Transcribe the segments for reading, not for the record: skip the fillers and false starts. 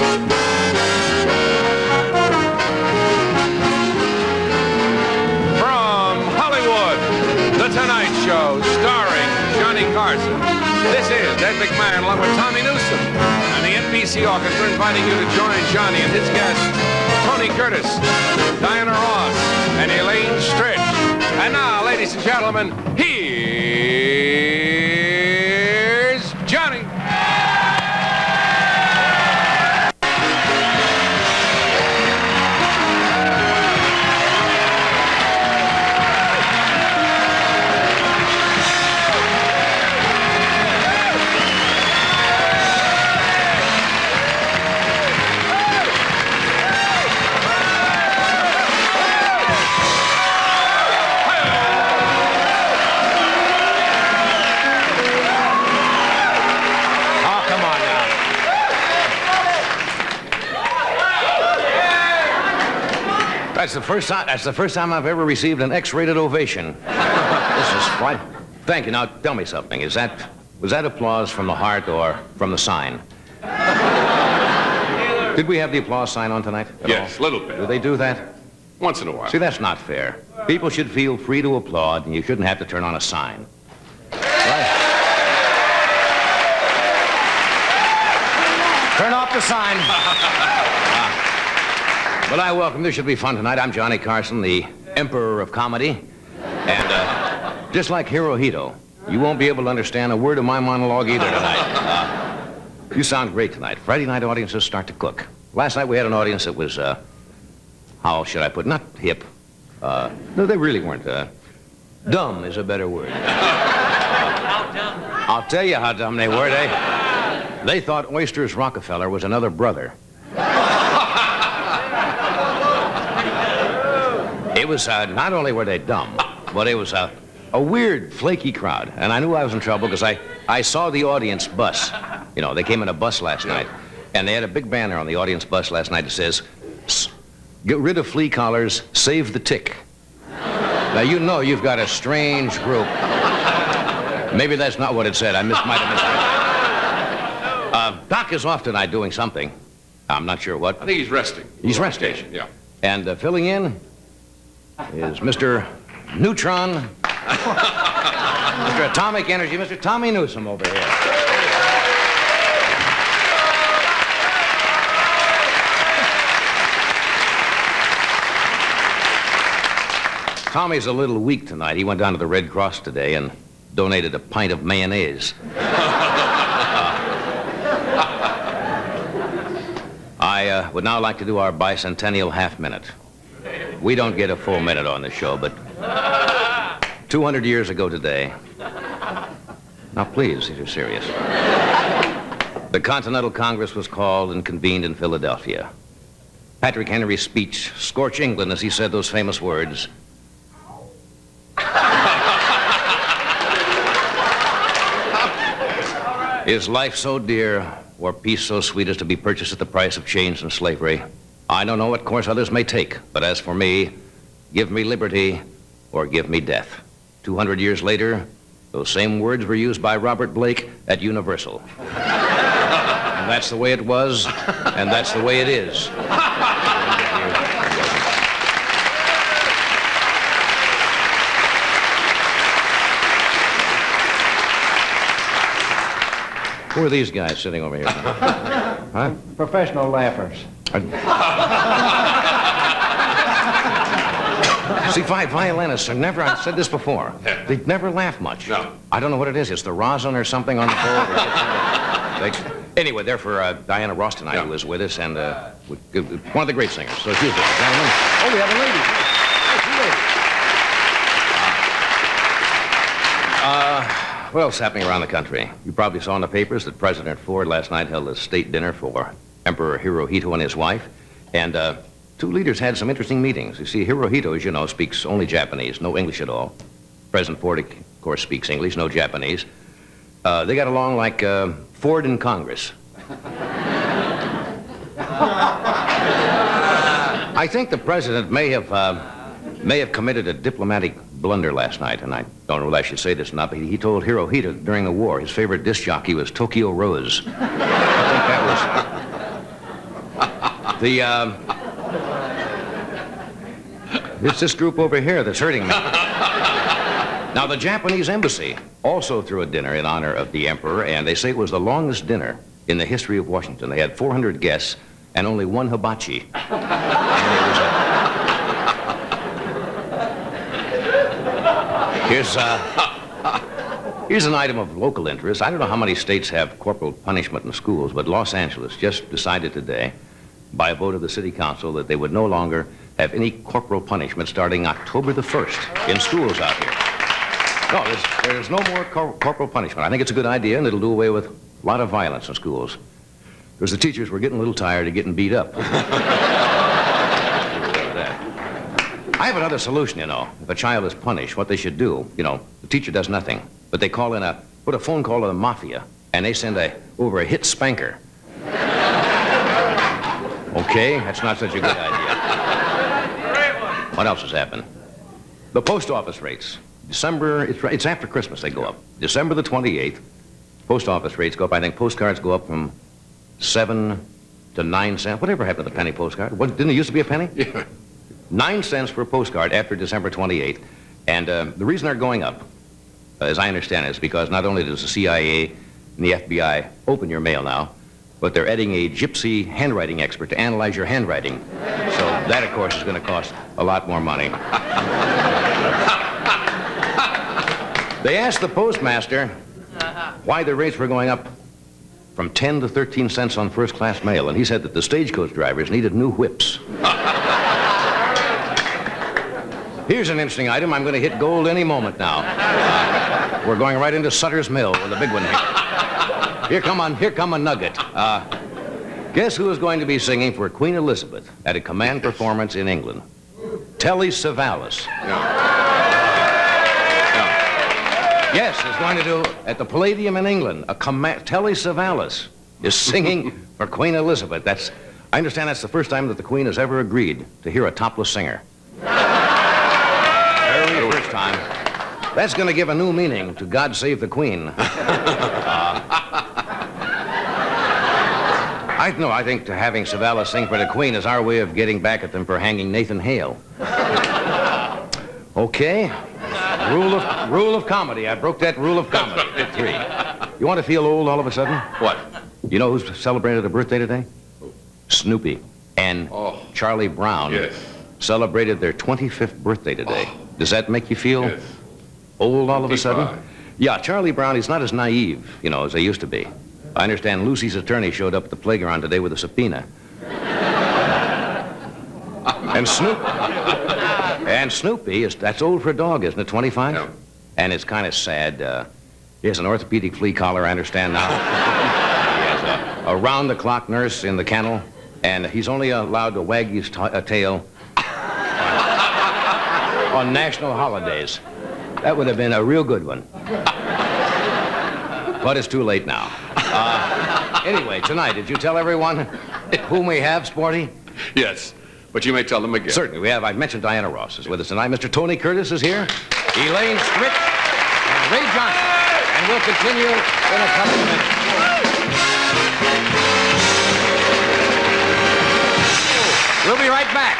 From Hollywood, The Tonight Show, starring Johnny Carson. This is Ed McMahon along with Tommy Newsom and the NBC Orchestra inviting you to join Johnny and his guests, Tony Curtis, Diana Ross, and Elaine Stritch. And now, ladies and gentlemen, here's Johnny. That's the first time I've ever received an X-rated ovation. This is fine. Thank you. Now, tell me something. Was that applause from the heart or from the sign? Did we have the applause sign on tonight? Yes, a little bit. Do they do that? Once in a while. See, that's not fair. People should feel free to applaud, and you shouldn't have to turn on a sign. Right? Turn off the sign. Well, I welcome. This should be fun tonight. I'm Johnny Carson, the Emperor of Comedy. And just like Hirohito, you won't be able to understand a word of my monologue either tonight. You sound great tonight. Friday night audiences start to cook. Last night we had an audience that was, how should I put it? Not hip. No, they really weren't. Dumb is a better word. I'll tell you how dumb they were. They thought Oysters Rockefeller was another brother. It was, not only were they dumb, but it was a weird, flaky crowd. And I knew I was in trouble because I saw the audience bus. You know, they came in a bus last night. And they had a big banner on the audience bus last night that says, "Get rid of flea collars, save the tick." Now, you know you've got a strange group. Maybe that's not what it said. Might have misread. Doc is off tonight doing something. I'm not sure what. I think he's resting. He's resting. Yeah. And filling in is Mr. Neutron, Mr. Atomic Energy, Mr. Tommy Newsom over here. Tommy's a little weak tonight. He went down to the Red Cross today and donated a pint of mayonnaise. I would now like to do our bicentennial half-minute. We don't get a full minute on the show, but 200 years ago today. Now, please, if you're serious. The Continental Congress was called and convened in Philadelphia. Patrick Henry's speech scorched England as he said those famous words. Is life so dear, or peace so sweet as to be purchased at the price of chains and slavery? I don't know what course others may take, but as for me, give me liberty or give me death. 200 years later, those same words were used by Robert Blake at Universal. And that's the way it was, and that's the way it is. Who are these guys sitting over here? Huh? Professional laughers. See, violinists are never, I've said this before, they never laugh much. No. I don't know what it is. It's the rosin or something on the bowl. Anyway, they're for Diana Ross tonight, who is with us, and one of the great singers. So excuse me, gentlemen. Oh, we have a lady. What else is happening around the country? You probably saw in the papers that President Ford last night held a state dinner for Emperor Hirohito and his wife. And two leaders had some interesting meetings. You see, Hirohito, as you know, speaks only Japanese, no English at all. President Ford, of course, speaks English, no Japanese. They got along like Ford in Congress. I think the president may have committed a diplomatic blunder last night, and I don't know whether I should say this or not, but he told Hirohito during the war his favorite disc jockey was Tokyo Rose. I think that was... It's this group over here that's hurting me. Now, the Japanese embassy also threw a dinner in honor of the emperor, and they say it was the longest dinner in the history of Washington. They had 400 guests and only one hibachi. And it was Here's an item of local interest. I don't know how many states have corporal punishment in schools, but Los Angeles just decided today, by a vote of the city council, that they would no longer have any corporal punishment starting October the 1st in schools out here. No, there's no more corporal punishment. I think it's a good idea, and it'll do away with a lot of violence in schools. Because the teachers were getting a little tired of getting beat up. I have another solution, you know. If a child is punished, what they should do, you know, the teacher does nothing, but they put a phone call to the mafia, and they send over a hit spanker. Okay, that's not such a good idea. What else has happened? The post office rates. It's after Christmas they go up. December the 28th, post office rates go up. I think postcards go up from 7 to 9 cents. Whatever happened to the penny postcard? Didn't it used to be a penny? Yeah. 9 cents for a postcard after December 28th. And the reason they're going up, as I understand it, is because not only does the CIA and the FBI open your mail now, but they're adding a gypsy handwriting expert to analyze your handwriting. So that, of course, is going to cost a lot more money. They asked the postmaster why the rates were going up from 10 to 13 cents on first-class mail, and he said that the stagecoach drivers needed new whips. Here's an interesting item. I'm going to hit gold any moment now. We're going right into Sutter's Mill with a big one here. Here come a nugget. Guess who is going to be singing for Queen Elizabeth at a command performance in England? Telly Savalas. Yes, he's going to do at the Palladium in England. Telly Savalas is singing for Queen Elizabeth. I understand that's the first time that the Queen has ever agreed to hear a topless singer. Very first time. That's going to give a new meaning to God Save the Queen. I think having Savalas sing for the Queen is our way of getting back at them for hanging Nathan Hale. Okay. Rule of comedy. I broke that rule of comedy. 3. You want to feel old all of a sudden? What? You know who's celebrated a birthday today? Snoopy and Charlie Brown celebrated their 25th birthday today. Does that make you feel old all of a sudden? Yeah, Charlie Brown, he's not as naive, you know, as they used to be. I understand Lucy's attorney showed up at the playground today with a subpoena. And Snoopy, that's old for a dog, isn't it, 25? No. And it's kind of sad. He has an orthopedic flea collar, I understand now. He has a round-the-clock nurse in the kennel, and he's only allowed to wag his tail on national holidays. That would have been a real good one. But it's too late now. Anyway, tonight, did you tell everyone whom we have, Sporty? Yes, but you may tell them again. Certainly. I've mentioned Diana Ross is with us tonight. Mr. Tony Curtis is here. Elaine Stritch and Ray Johnson. And we'll continue in a couple of minutes. We'll be right back.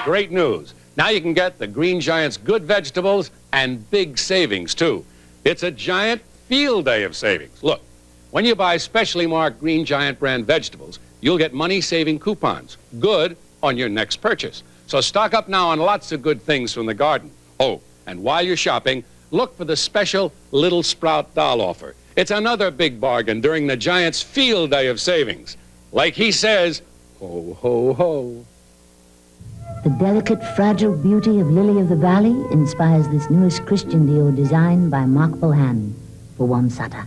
Great news. Now you can get the Green Giant's good vegetables and big savings, too. It's a giant field day of savings. Look, when you buy specially marked Green Giant brand vegetables, you'll get money-saving coupons. Good on your next purchase. So stock up now on lots of good things from the garden. Oh, and while you're shopping, look for the special Little Sprout doll offer. It's another big bargain during the Giant's field day of savings. Like he says, ho, ho, ho. The delicate, fragile beauty of Lily of the Valley inspires this newest Christian Dior design by Mark Bohan for Wamsutta.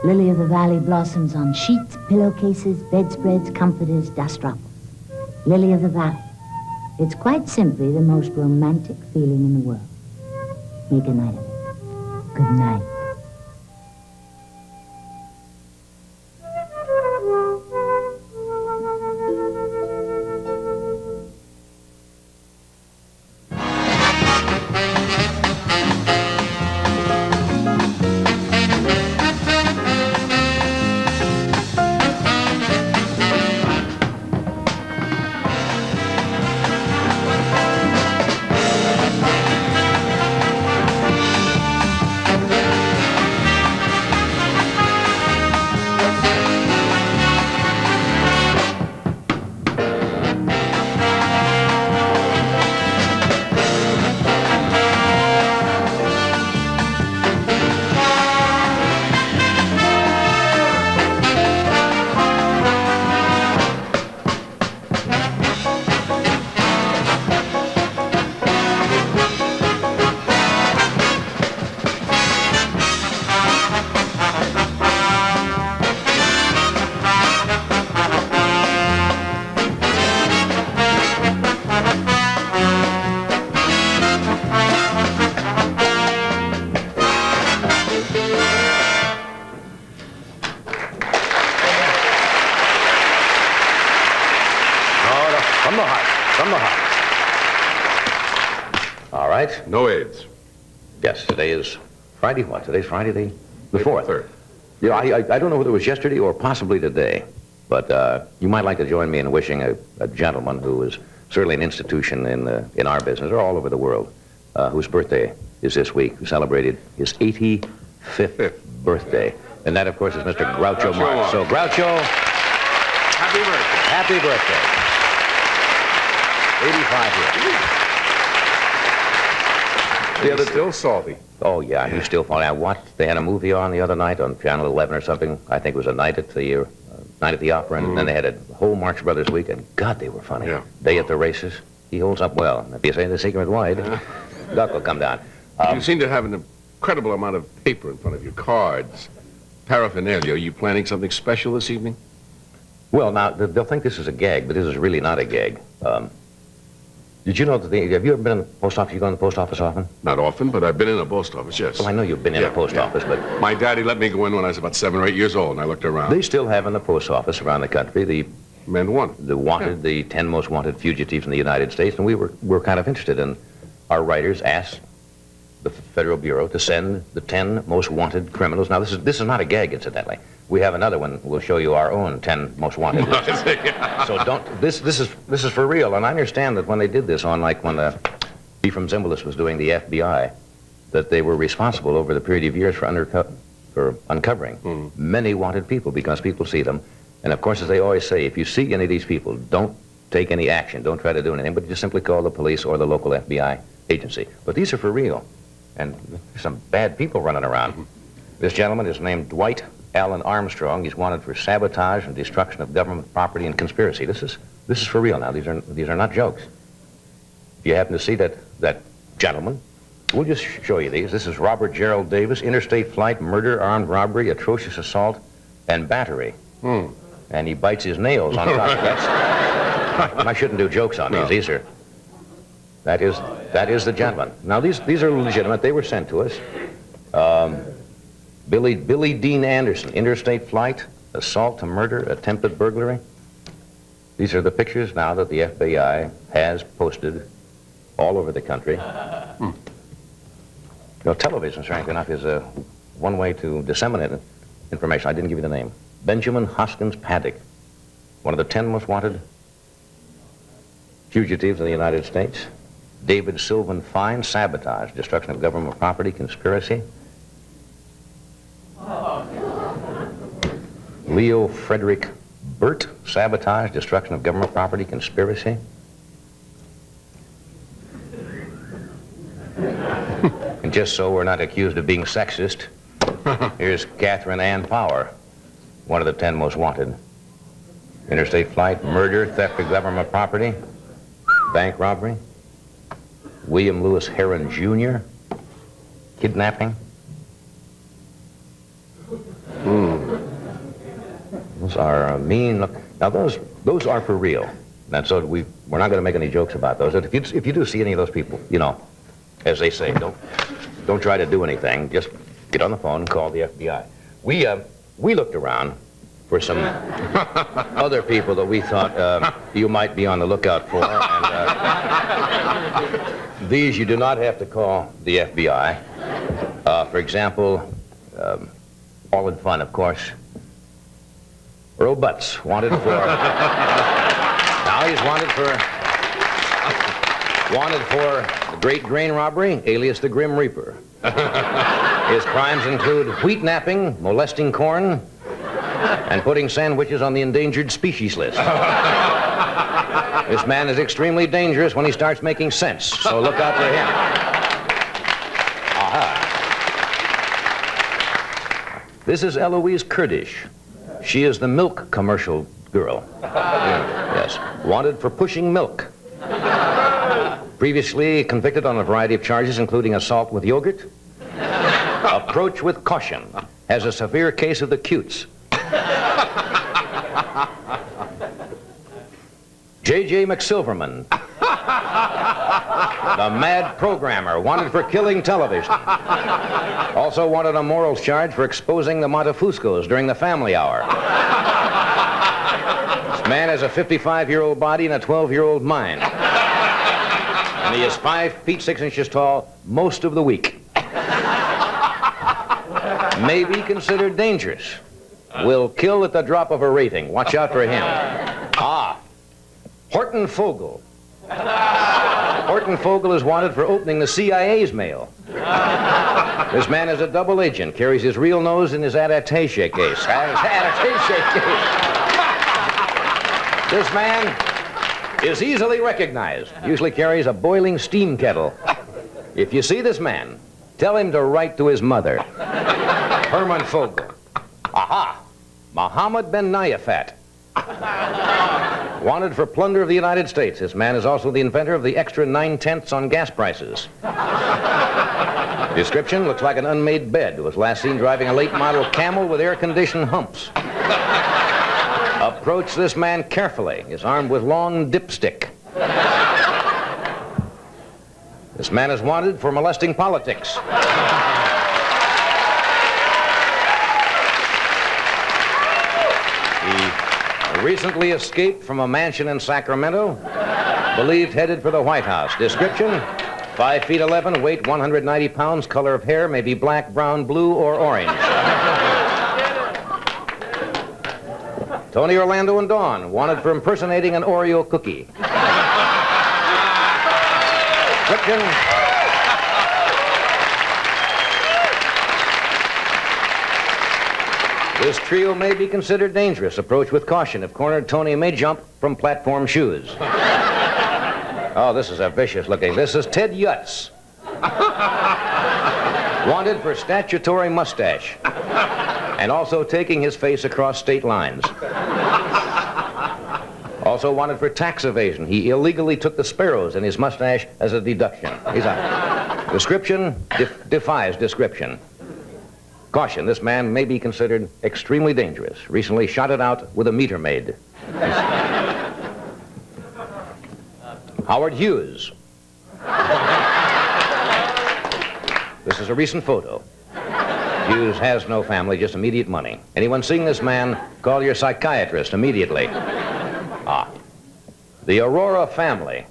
Lily of the Valley blossoms on sheets, pillowcases, bedspreads, comforters, dust ruffles. Lily of the Valley. It's quite simply the most romantic feeling in the world. Make a night of it. Good night. right? No AIDS. Yes, today is Friday. What? Today's Friday the 4th. 3rd. Yeah, I don't know whether it was yesterday or possibly today, but you might like to join me in wishing a gentleman who is certainly an institution in our business or all over the world, whose birthday is this week, who celebrated his 85th birthday. And that, of course, is Mr. Groucho Marx. So, Groucho, Happy birthday. happy birthday. 85 years. The other still salty. Oh, yeah, he's still funny. I watched, they had a movie on the other night on Channel 11 or something. I think it was a night at the Opera, and then they had a whole Marx Brothers week, and God, they were funny. Yeah. Day at the Races. He holds up well. If you say the secret wide, Duck will come down. You seem to have an incredible amount of paper in front of you, cards, paraphernalia. Are you planning something special this evening? Well, now, they'll think this is a gag, but this is really not a gag. Did you know that have you ever been in the post office? You go in the post office often? Not often, but I've been in a post office, yes. Well, I know you've been in a post office, but My daddy let me go in when I was about 7 or 8 years old, and I looked around. they still have in the post office around the country the Men wanted. wanted, the 10 most wanted fugitives in the United States, and we're kind of interested in, our writers asked the Federal Bureau to send the 10 most wanted criminals. Now, this is not a gag, incidentally. We have another one. We'll show you our own 10 most wanted list. So don't. This is for real. And I understand that when they did this on, like when Ephraim Zimbalist was doing the FBI, that they were responsible over the period of years for uncovering many wanted people, because people see them. And of course, as they always say, if you see any of these people, don't take any action. Don't try to do anything, but just simply call the police or the local FBI agency. But these are for real. And there's some bad people running around. This gentleman is named Dwight Allen Armstrong. He's wanted for sabotage and destruction of government property and conspiracy. This is for real now. These are not jokes. If you happen to see that gentleman, we'll just show you these. This is Robert Gerald Davis, interstate flight, murder, armed robbery, atrocious assault, and battery. And he bites his nails on top of that. I shouldn't do jokes on these. These are. That is the gentleman. Now these are legitimate. They were sent to us. Billy Dean Anderson, interstate flight, assault to murder, attempted burglary. These are the pictures now that the FBI has posted all over the country. You know, television, frankly enough, is one way to disseminate information. I didn't give you the name. Benjamin Hoskins Paddock, one of the 10 most wanted fugitives in the United States. David Sylvan Fine, sabotage, destruction of government property, conspiracy. Leo Frederick Burt, sabotage, destruction of government property, conspiracy. And just so we're not accused of being sexist, here's Catherine Ann Power, one of the 10 most wanted. Interstate flight, murder, theft of government property, bank robbery. William Lewis Heron Jr., kidnapping. Those are mean. Look, now those are for real. And so we're not going to make any jokes about those. If you do see any of those people, you know, as they say, don't try to do anything. Just get on the phone and call the FBI. We looked around for some other people that we thought you might be on the lookout for. And these you do not have to call the FBI. For example, all in fun, of course, Earl Butts, wanted for... Now he's wanted for the Great Grain Robbery, alias the Grim Reaper. His crimes include wheat napping, molesting corn, and putting sandwiches on the endangered species list. This man is extremely dangerous when he starts making sense, so look out for him. Aha. This is Eloise Kurdish. She is the milk commercial girl. Yes. Wanted for pushing milk. Previously convicted on a variety of charges, including assault with yogurt. Approach with caution. Has a severe case of the cutes. J.J. McSilverman, the mad programmer, wanted for killing television. Also wanted a morals charge for exposing the Montefuscos during the family hour. This man has a 55-year-old body and a 12-year-old mind. And he is 5 feet 6 inches tall most of the week. May be considered dangerous. Will kill at the drop of a rating. Watch out for him. Horton Fogel. Horton Fogel is wanted for opening the CIA's mail. This man is a double agent, carries his real nose in his attaché case. This man is easily recognized. Usually carries a boiling steam kettle. If you see this man, tell him to write to his mother. Herman Fogel. Mohammed Ben Nayafat. Wanted for plunder of the United States. This man is also the inventor of the extra 9/10 on gas prices. Description: looks like an unmade bed. Was last seen driving a late model Camel with air-conditioned humps. Approach this man carefully. Is armed with long dipstick. This man is wanted for molesting politics. He recently escaped from a mansion in Sacramento, believed headed for the White House. Description: 5 feet 11, weight 190 pounds, color of hair may be black, brown, blue, or orange. Tony, Orlando, and Dawn, wanted for impersonating an Oreo cookie. Description: this trio may be considered dangerous. Approach with caution. If cornered, Tony may jump from platform shoes. Oh, this is a vicious looking. This is Ted Yutz. Wanted for statutory mustache. And also taking his face across state lines. Also wanted for tax evasion. He illegally took the sparrows in his mustache as a deduction. He's a description defies description. Caution, this man may be considered extremely dangerous. Recently shot it out with a meter maid. Howard Hughes. This is a recent photo. Hughes has no family, just immediate money. Anyone seeing this man, call your psychiatrist immediately. The Aurora family.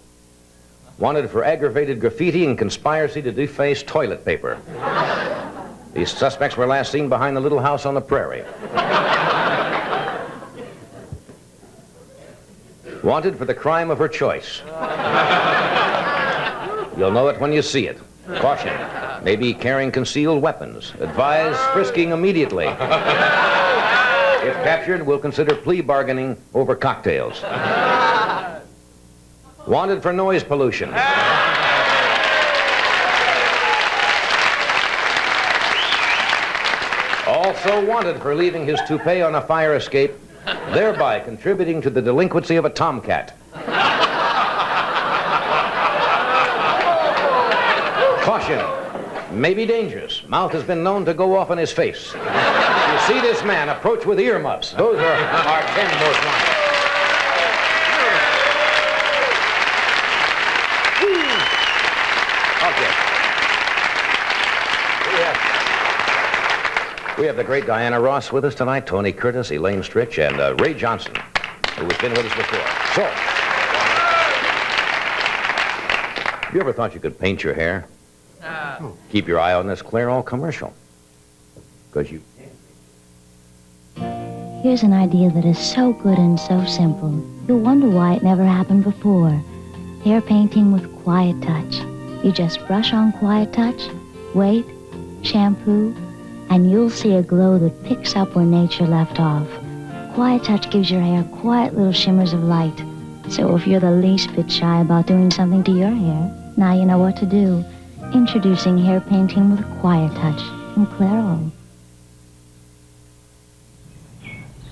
Wanted for aggravated graffiti and conspiracy to deface toilet paper. These suspects were last seen behind the little house on the prairie. Wanted for the crime of her choice. You'll know it when you see it. Caution. Maybe carrying concealed weapons. Advise frisking immediately. If captured, we'll consider plea bargaining over cocktails. Wanted for noise pollution. Also wanted for leaving his toupee on a fire escape, thereby contributing to the delinquency of a tomcat. Caution. May be dangerous. Mouth has been known to go off on his face. If you see this man, approach with earmuffs. Those are our 10 most wanted. Okay. We have the great Diana Ross with us tonight, Tony Curtis, Elaine Stritch, and Ray Johnson, who has been with us before. So, you ever thought you could paint your hair? Keep your eye on this Clairol commercial. Because you... Here's an idea that is so good and so simple, you'll wonder why it never happened before. Hair painting with Quiet Touch. You just brush on Quiet Touch, wait, shampoo, and you'll see a glow that picks up where nature left off. Quiet Touch gives your hair quiet little shimmers of light. So if you're the least bit shy about doing something to your hair, now you know what to do. Introducing hair painting with Quiet Touch from Clairol.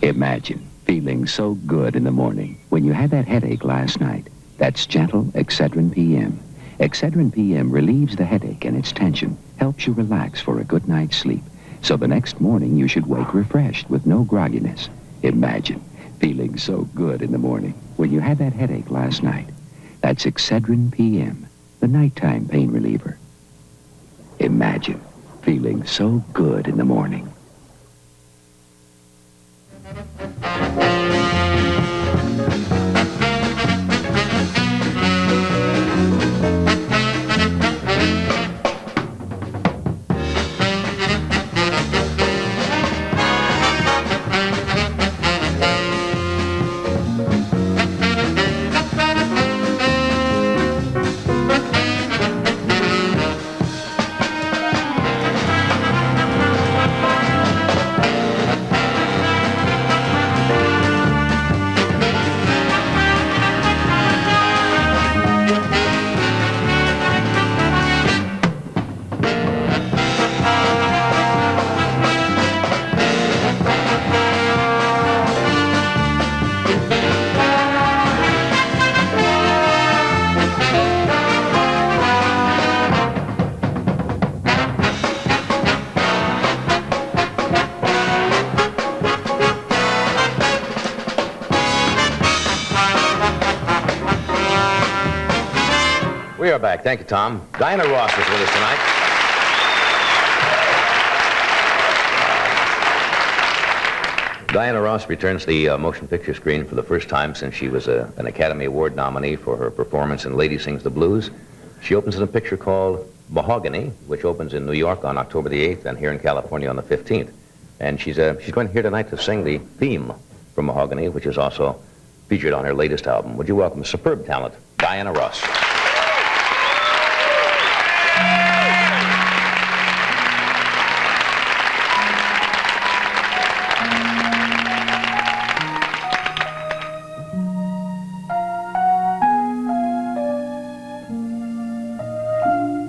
Imagine feeling so good in the morning when you had that headache last night. That's gentle Excedrin PM. Excedrin PM relieves the headache and its tension, helps you relax for a good night's sleep. So the next morning you should wake refreshed with no grogginess. Imagine feeling so good in the morning when you had that headache last night. That's Excedrin PM, the nighttime pain reliever. Imagine feeling so good in the morning. are back. Thank you, Tom. Diana Ross is with us tonight. Diana Ross returns to the motion picture screen for the first time since she was an Academy Award nominee for her performance in Lady Sings the Blues. She opens in a picture called Mahogany, which opens in New York on October the 8th and here in California on the 15th. And she's going here tonight to sing the theme from Mahogany, which is also featured on her latest album. Would you welcome superb talent, Diana Ross.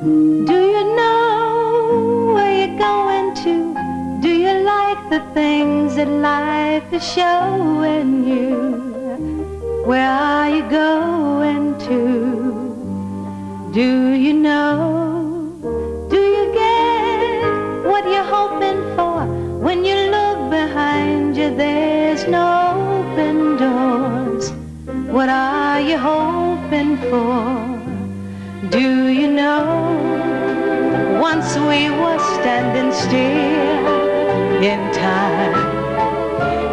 Do you know where you're going to? Do you like the things that life is showing you? Where are you going to? Do you know? Do you get what you're hoping for? When you look behind you, there's no open doors. What are you hoping for? Do you know? Once we were standing still in time,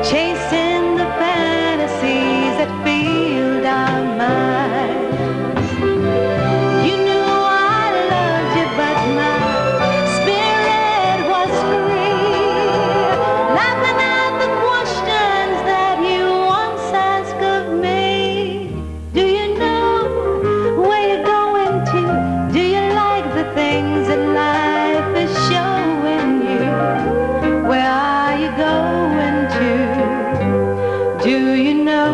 chasing the fantasies that filled our minds. You knew I loved you, but my spirit was free, laughing at the questions that you once asked of me. Do you know where you're going to? Do you like the things that life is showing you? Where are you going to? Do you know?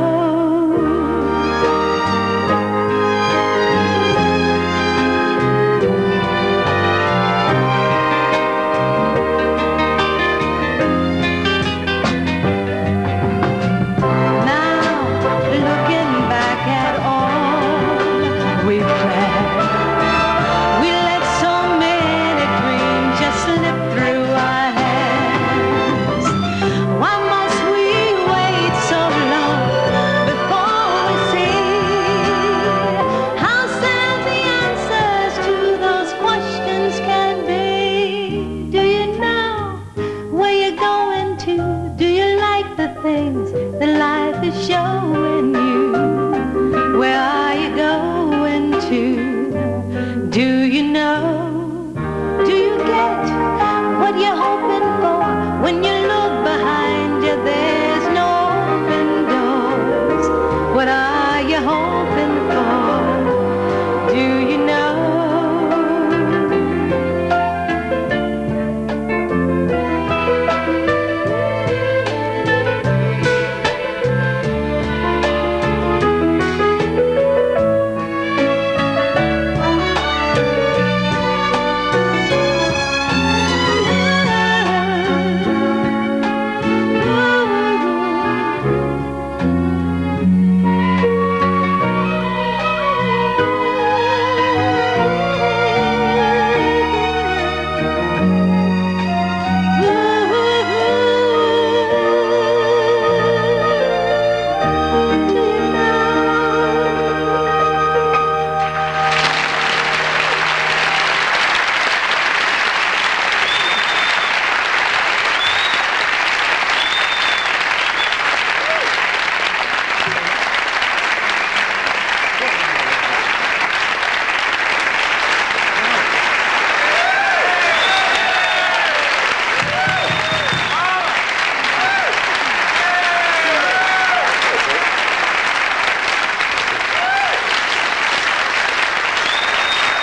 Now, looking back at all we've had, we let so many dreams just slip through our hands. Why must we wait so long before we see how sad the answers to those questions can be? Do you know where you're going to? Do you like the things that life is showing you? Where are you going to? Do you know? Do you get what you're hoping for? When you look behind you, there's no open doors. What are you hoping for? Do you know?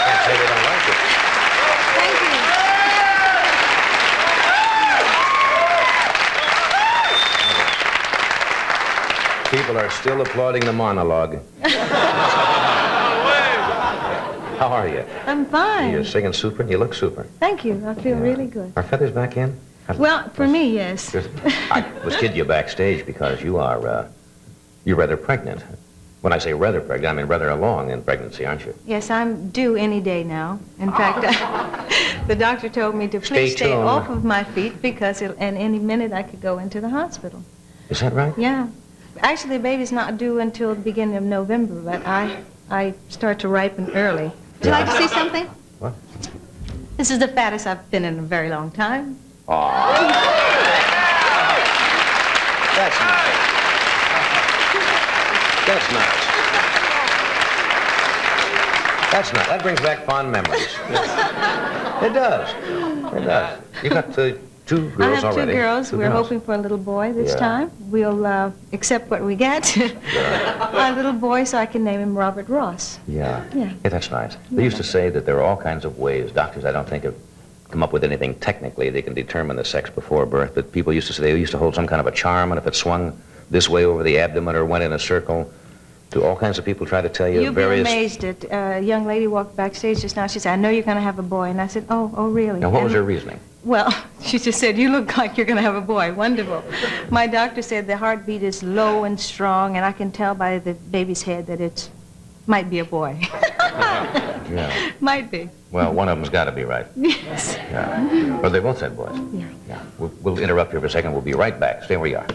Can't say they don't like it. Thank you. People are still applauding the monologue. How are you? I'm fine. You're singing super and you look super. Thank you. I feel really good. Are feathers back in? Well, for me, yes. I was kidding you backstage because you're rather pregnant. When I say rather pregnant, I mean rather along in pregnancy, aren't you? Yes, I'm due any day now. In fact, the doctor told me to please stay tuned. off of my feet because and any minute I could go into the hospital. Is that right? Yeah. Actually, the baby's not due until the beginning of November, but I start to ripen early. Would you like to see something? What? This is the fattest I've been in a very long time. That's nice. That's nice. That's nice. That brings back fond memories. It does. It does. You got two girls I have already. two girls. We're girls. hoping for a little boy this Yeah. time. We'll accept what we get. A little boy, so I can name him Robert Ross. Yeah. Yeah. That's nice. They used to say that there are all kinds of ways. Doctors, I don't think, have come up with anything technically they can determine the sex before birth, but people used to say they used to hold some kind of a charm, and if it swung this way over the abdomen or went in a circle, do all kinds of people try to tell you You'd various... be amazed at a young lady walked backstage just now. She said, I know you're going to have a boy. And I said, oh, really? Now, what was And- her reasoning? Well, she just said, you look like you're going to have a boy. Wonderful. My doctor said the heartbeat is low and strong, and I can tell by the baby's head that it might be a boy. Yeah. Might be. Well, one of them's got to be right. Yes. Yeah. Well, they both said boys. Yeah. We'll interrupt here for a second. We'll be right back. Stay where you are.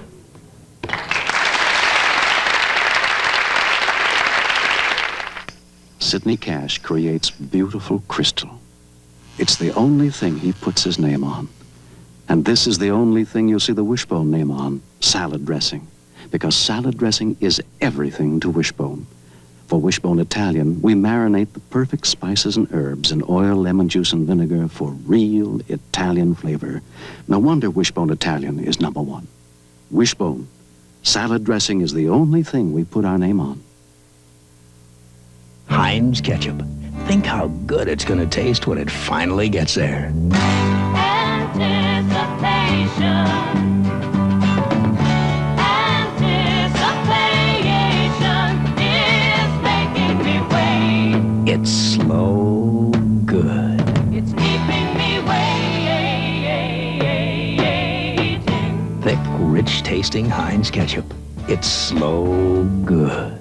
Sidney Cash creates beautiful crystal. It's the only thing he puts his name on. And this is the only thing you'll see the Wishbone name on, salad dressing. Because salad dressing is everything to Wishbone. For Wishbone Italian, we marinate the perfect spices and herbs in oil, lemon juice, and vinegar for real Italian flavor. No wonder Wishbone Italian is #1. Wishbone, salad dressing is the only thing we put our name on. Heinz ketchup. Think how good it's going to taste when it finally gets there. It's slow good. It's keeping me waiting. Thick, rich-tasting Heinz ketchup. It's slow good.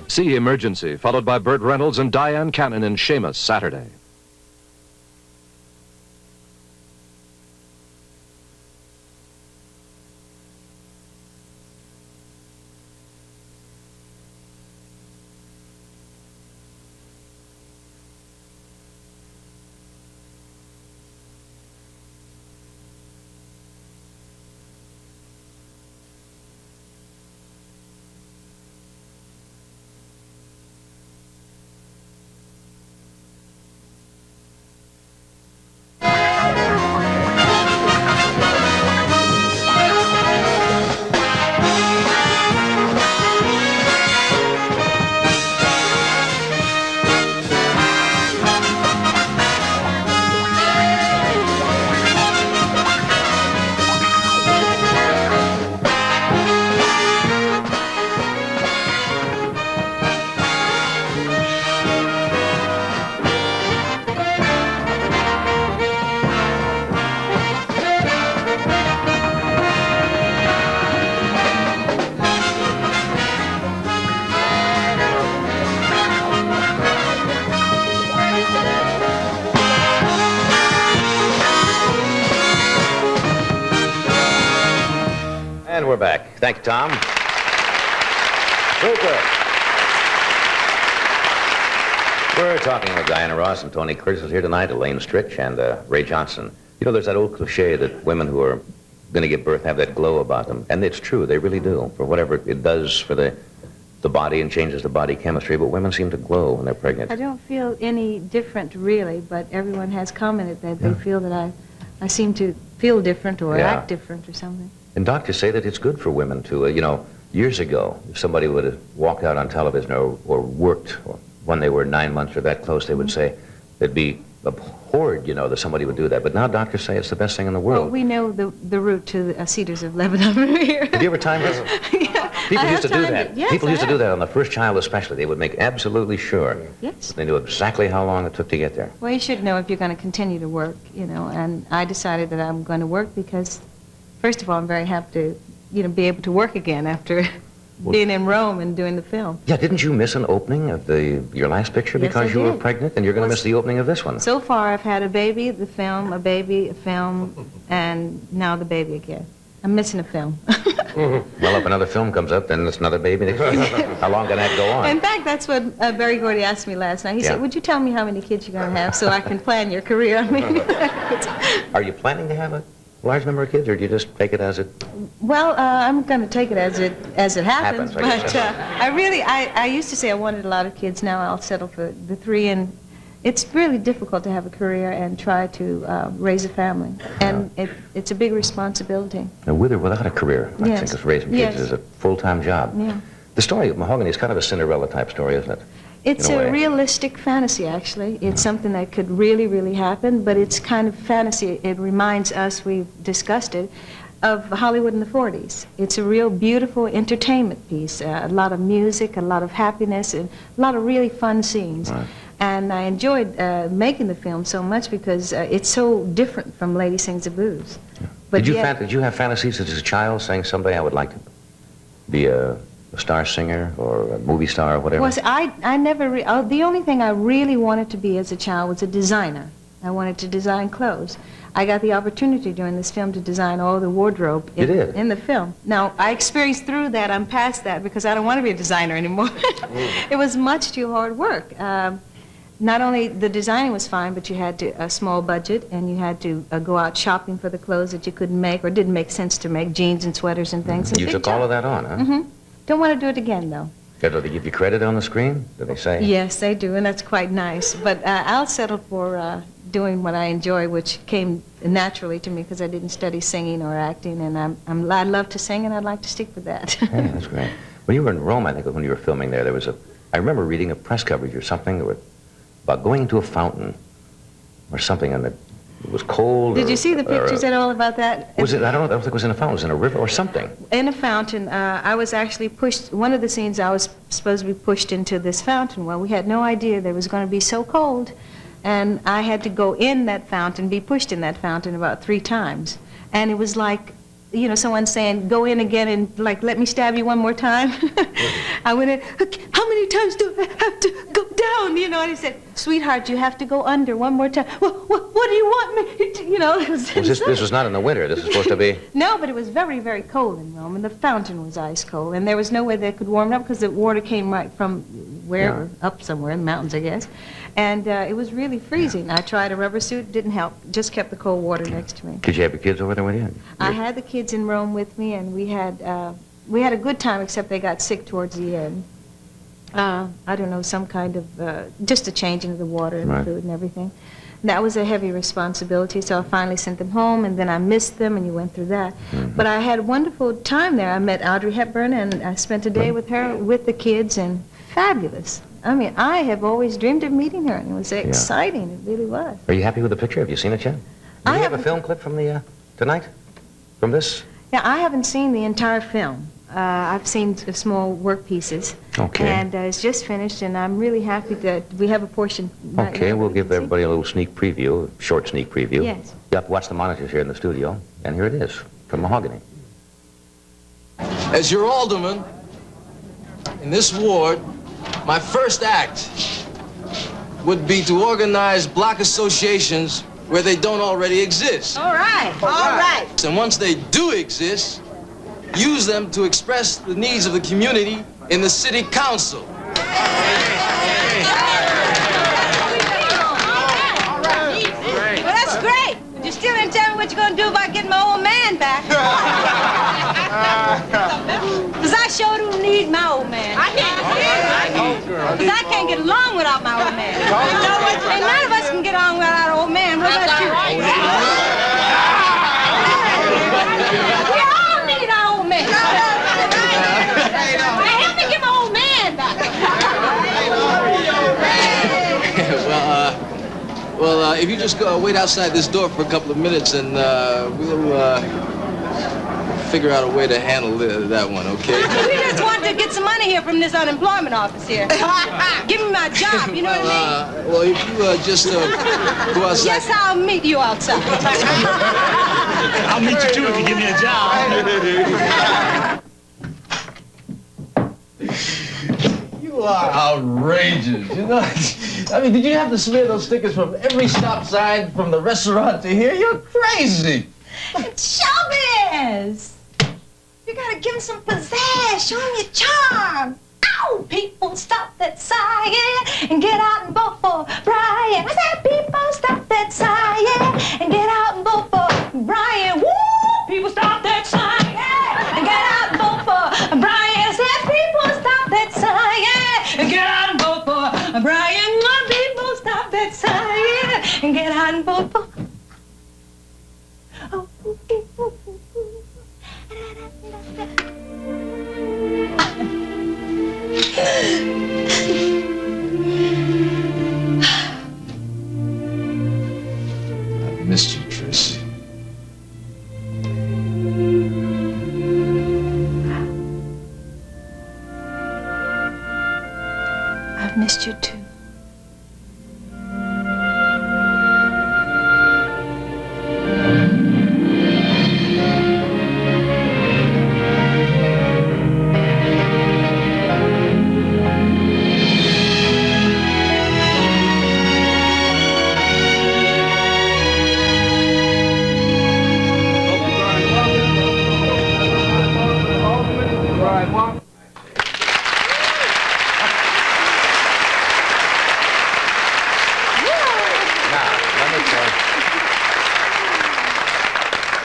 See Emergency, followed by Burt Reynolds and Diane Cannon in Seamus, Saturday. And we're back. Thank you, Tom. Super. We're talking with Diana Ross and Tony Curtis is here tonight, Elaine Stritch, and Ray Johnson. You know, there's that old cliche that women who are going to give birth have that glow about them. And it's true, they really do. For whatever it does for the body and changes the body chemistry, but women seem to glow when they're pregnant. I don't feel any different, really, but everyone has commented that they feel that I seem to feel different or act different or something. And doctors say that it's good for women to, you know, years ago, if somebody would have walked out on television or worked when they were 9 months or that close, they would say they'd be abhorred, you know, that somebody would do that. But now doctors say it's the best thing in the world. Well, we know the route to the Cedars of Lebanon here. Have you ever time visit? People used to do that. Yes, People used to do that on the first child especially. They would make absolutely sure Yes. they knew exactly how long it took to get there. Well, you should know if you're going to continue to work, you know, and I decided that I'm going to work because, first of all, I'm very happy to, you know, be able to work again after being in Rome and doing the film. Yeah, didn't you miss an opening of your last picture Yes, because I you were did. pregnant, and you're going to miss the opening of this one? So far, I've had a baby, the film, a baby, a film, and now the baby again. I'm missing a film. Well, if another film comes up, then it's another baby next week. How long can that go on? In fact, that's what Barry Gordy asked me last night. He said, would you tell me how many kids you're going to have so I can plan your career? I mean, Are you planning to have a large number of kids, or do you just take it as it... well, I'm going to take it as it happens. I guess. But I used to say I wanted a lot of kids. Now I'll settle for the 3, and it's really difficult to have a career and try to raise a family, and it's a big responsibility. Now, with or without a career, I Yes. think because raising kids Yes. is a full-time job. Yeah. The story of Mahogany is kind of a Cinderella type story, isn't it? It's In a a way. realistic fantasy, actually. It's something that could really, really happen, but it's kind of fantasy. It reminds us, we've discussed it, of Hollywood in the 40s. It's a real beautiful entertainment piece, a lot of music, a lot of happiness, and a lot of really fun scenes. Right. And I enjoyed making the film so much because it's so different from Lady Sings the Blues. But Did you, yet- did you have fantasies as a child saying someday I would like to be a star singer or a movie star or whatever? Well, see, I never, the only thing I really wanted to be as a child was a designer. I wanted to design clothes. I got the opportunity during this film to design all the wardrobe You did? in the film. Now, I experienced through that, I'm past that because I don't want to be a designer anymore. It was much too hard work. Not only the designing was fine, but you had a small budget, and you had to go out shopping for the clothes that you couldn't make or didn't make sense to make, jeans and sweaters and things. You took all of that on, huh? Don't want to do it again, though. Do they give you credit on the screen? Do they say? Yes, they do, and that's quite nice. But I'll settle for doing what I enjoy, which came naturally to me because I didn't study singing or acting, and I love to sing, and I'd like to stick with that. Yeah, that's great. When you were in Rome, I think when you were filming there was I remember reading a press coverage or something about going to a fountain or something, and it was cold. Did you see the pictures at all about that? Was it? I don't think it was in a fountain. It was in a river or something. In a fountain. I was actually pushed. One of the scenes I was supposed to be pushed into this fountain. Well, we had no idea that it was going to be so cold, and I had to go in that fountain, be pushed in that fountain about 3 times, and it was like, you know, someone saying, go in again and, like, let me stab you one more time. I went in, how many times do I have to go down? You know, and he said, sweetheart, you have to go under one more time. Well, what do you want me to, you know? It was This was not in the winter. This is supposed to be... No, but it was very, very cold in Rome, and the fountain was ice cold, and there was no way they could warm it up because the water came right from wherever, up somewhere in the mountains, I guess. And it was really freezing. I tried a rubber suit, didn't help, just kept the cold water next to me. Did you have your kids over there with you? I had the kids in Rome with me, and we had a good time, except they got sick towards the end. I don't know, some kind of, just a changing of the water and the food and everything. That was a heavy responsibility, so I finally sent them home, and then I missed them, and you went through that. But I had a wonderful time there. I met Audrey Hepburn, and I spent a day with her, with the kids, and fabulous. I mean, I have always dreamed of meeting her, and it was exciting. It really was. Are you happy with the picture? Have you seen it yet? Do you have a film clip from the tonight? From this? Yeah, I haven't seen the entire film. I've seen small work pieces. Okay. And it's just finished, and I'm really happy that we have a portion. Right Okay, now we'll that we give can see. everybody a little sneak preview, a short sneak preview. Yes. You have to watch the monitors here in the studio, and here it is, from Mahogany. As your alderman in this ward, my first act would be to organize block associations where they don't already exist. All right, all right. And once they do exist, use them to express the needs of the community in the city council. Well, that's great. Just still didn't tell me what you're gonna do about getting my old man back. Because I sure do need my old man. Because I can't get along without my old man. And none of us can get along without our old man. What about you? We all need our old man. Help me get my old man back. Well, if you just go wait outside this door for a couple of minutes, and we'll figure out a way to handle that one, okay? We just want to get some money here from this unemployment office here. Give me my job, you know what I mean? Well, if you just go outside. Yes, I'll meet you outside. I'll meet you too if you give me a job. You are outrageous, you know? I mean, did you have to smear those stickers from every stop sign from the restaurant to here? You're crazy. It's showbiz. You gotta give him some pizzazz, show him your charm. Ow! People, stop that sighing and get out and vote for Brian. I said, people, stop that sighing and get out and vote for Brian. Woo! People, stop that sighing and get out and vote for Brian. I said, people, stop that sighing and get out and vote for Brian. My people, stop that sighing and get out and vote for. I've missed you, Tracy. I've missed you too.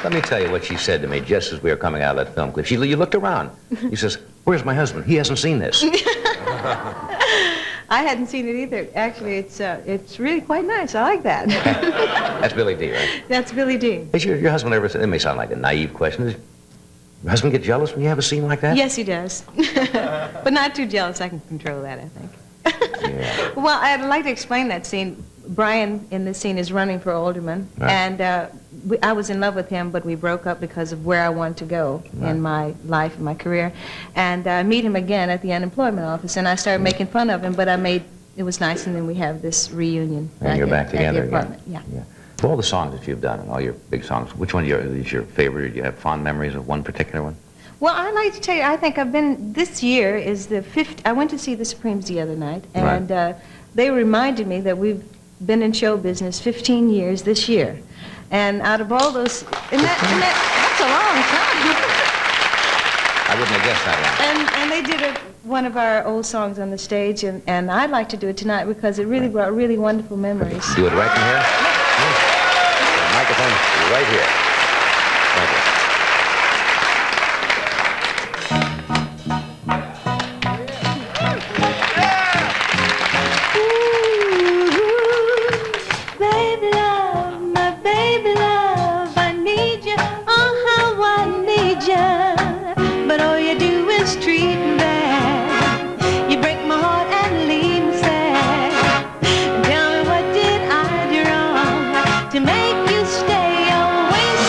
Let me tell you what she said to me just as we were coming out of that film clip. You looked around. He says, "Where's my husband? He hasn't seen this." I hadn't seen it either. Actually, it's really quite nice. I like that. That's Billy D, right? That's Billy D. Has your husband ever said, it may sound like a naive question, does your husband get jealous when you have a scene like that? Yes, he does. But not too jealous. I can control that, I think. Yeah. Well, I'd like to explain that scene. Brian in this scene is running for alderman, Right. and I was in love with him, but we broke up because of where I wanted to go in my life and my career. And I meet him again at the unemployment office, and I started making fun of him, but it was nice, and then we have this reunion. And you're back together at the again. apartment. Yeah. Of all the songs that you've done and all your big songs, which one is your favorite? Do you have fond memories of one particular one? Well, I'd like to tell you, I think this year is the 5th. I went to see the Supremes the other night, and they reminded me that we've been in show business 15 years this year. And out of all those, that's a long time. I wouldn't have guessed that one. And they did one of our old songs on the stage, and I'd like to do it tonight because it really brought really wonderful memories. Do it right from here? The microphone right here. Thank you. Baby love, my baby love, I need you, oh how I need you. But all you do is treat me bad. You break my heart and leave me sad. Tell me what did I do wrong to make you stay always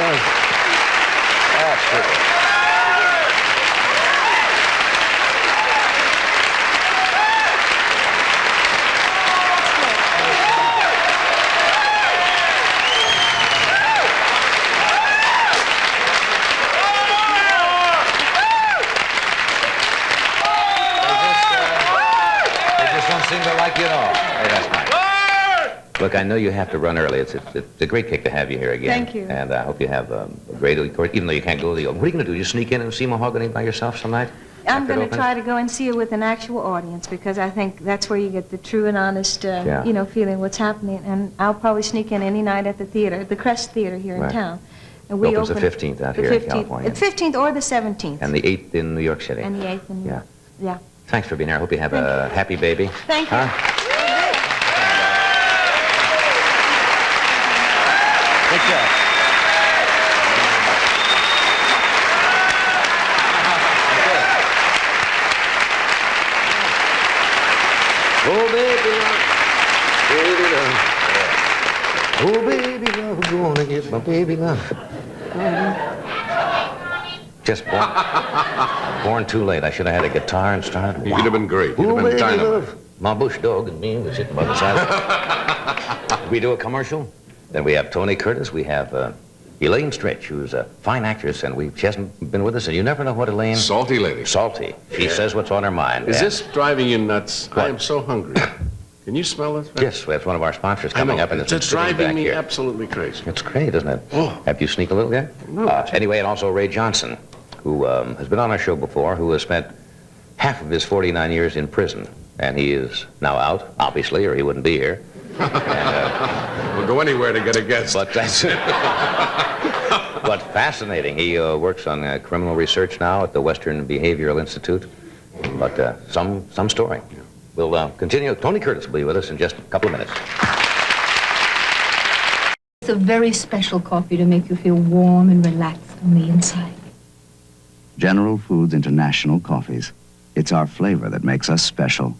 does. That's super. Seem to like you at all. Hey, that's nice. Look, I know you have to run early. It's a great kick to have you here again. Thank you. And I hope you have a great, even though you can't go to the open. What are you going to do? You sneak in and see Mahogany by yourself some night? I'm going to try to go and see it with an actual audience because I think that's where you get the true and honest, feeling what's happening. And I'll probably sneak in any night at the theater, the Crest Theater here in town. And we opens the 15th out here in California. The 15th or the 17th. And the 8th in New York City. And the 8th in New York. Yeah. Thanks for being here. I hope you have a happy baby. Thank you. Good job. Oh, baby love, baby love. Oh, baby love, I'm gonna get my baby love. Just born too late. I should have had a guitar and started. You'd have been great. You'd have been dynamite. My bush dog and me was sitting by the side. We do a commercial. Then we have Tony Curtis. We have Elaine Stritch, who's a fine actress, and she hasn't been with us, and you never know what Elaine... Salty lady. Salty. She says what's on her mind. Is this driving you nuts? What? I am so hungry. Can you smell this? Yes, we have one of our sponsors coming up, and it's driving me absolutely crazy. It's great, isn't it? Oh. Have you sneak a little yet? No. Anyway, and also Ray Johnson, who has been on our show before, who has spent half of his 49 years in prison. And he is now out, obviously, or he wouldn't be here. We'll go anywhere to get a guest. But that's but fascinating. He works on criminal research now at the Western Behavioral Institute. But some story. We'll continue. Tony Curtis will be with us in just a couple of minutes. It's a very special coffee to make you feel warm and relaxed on the inside. General Foods International Coffees. It's our flavor that makes us special.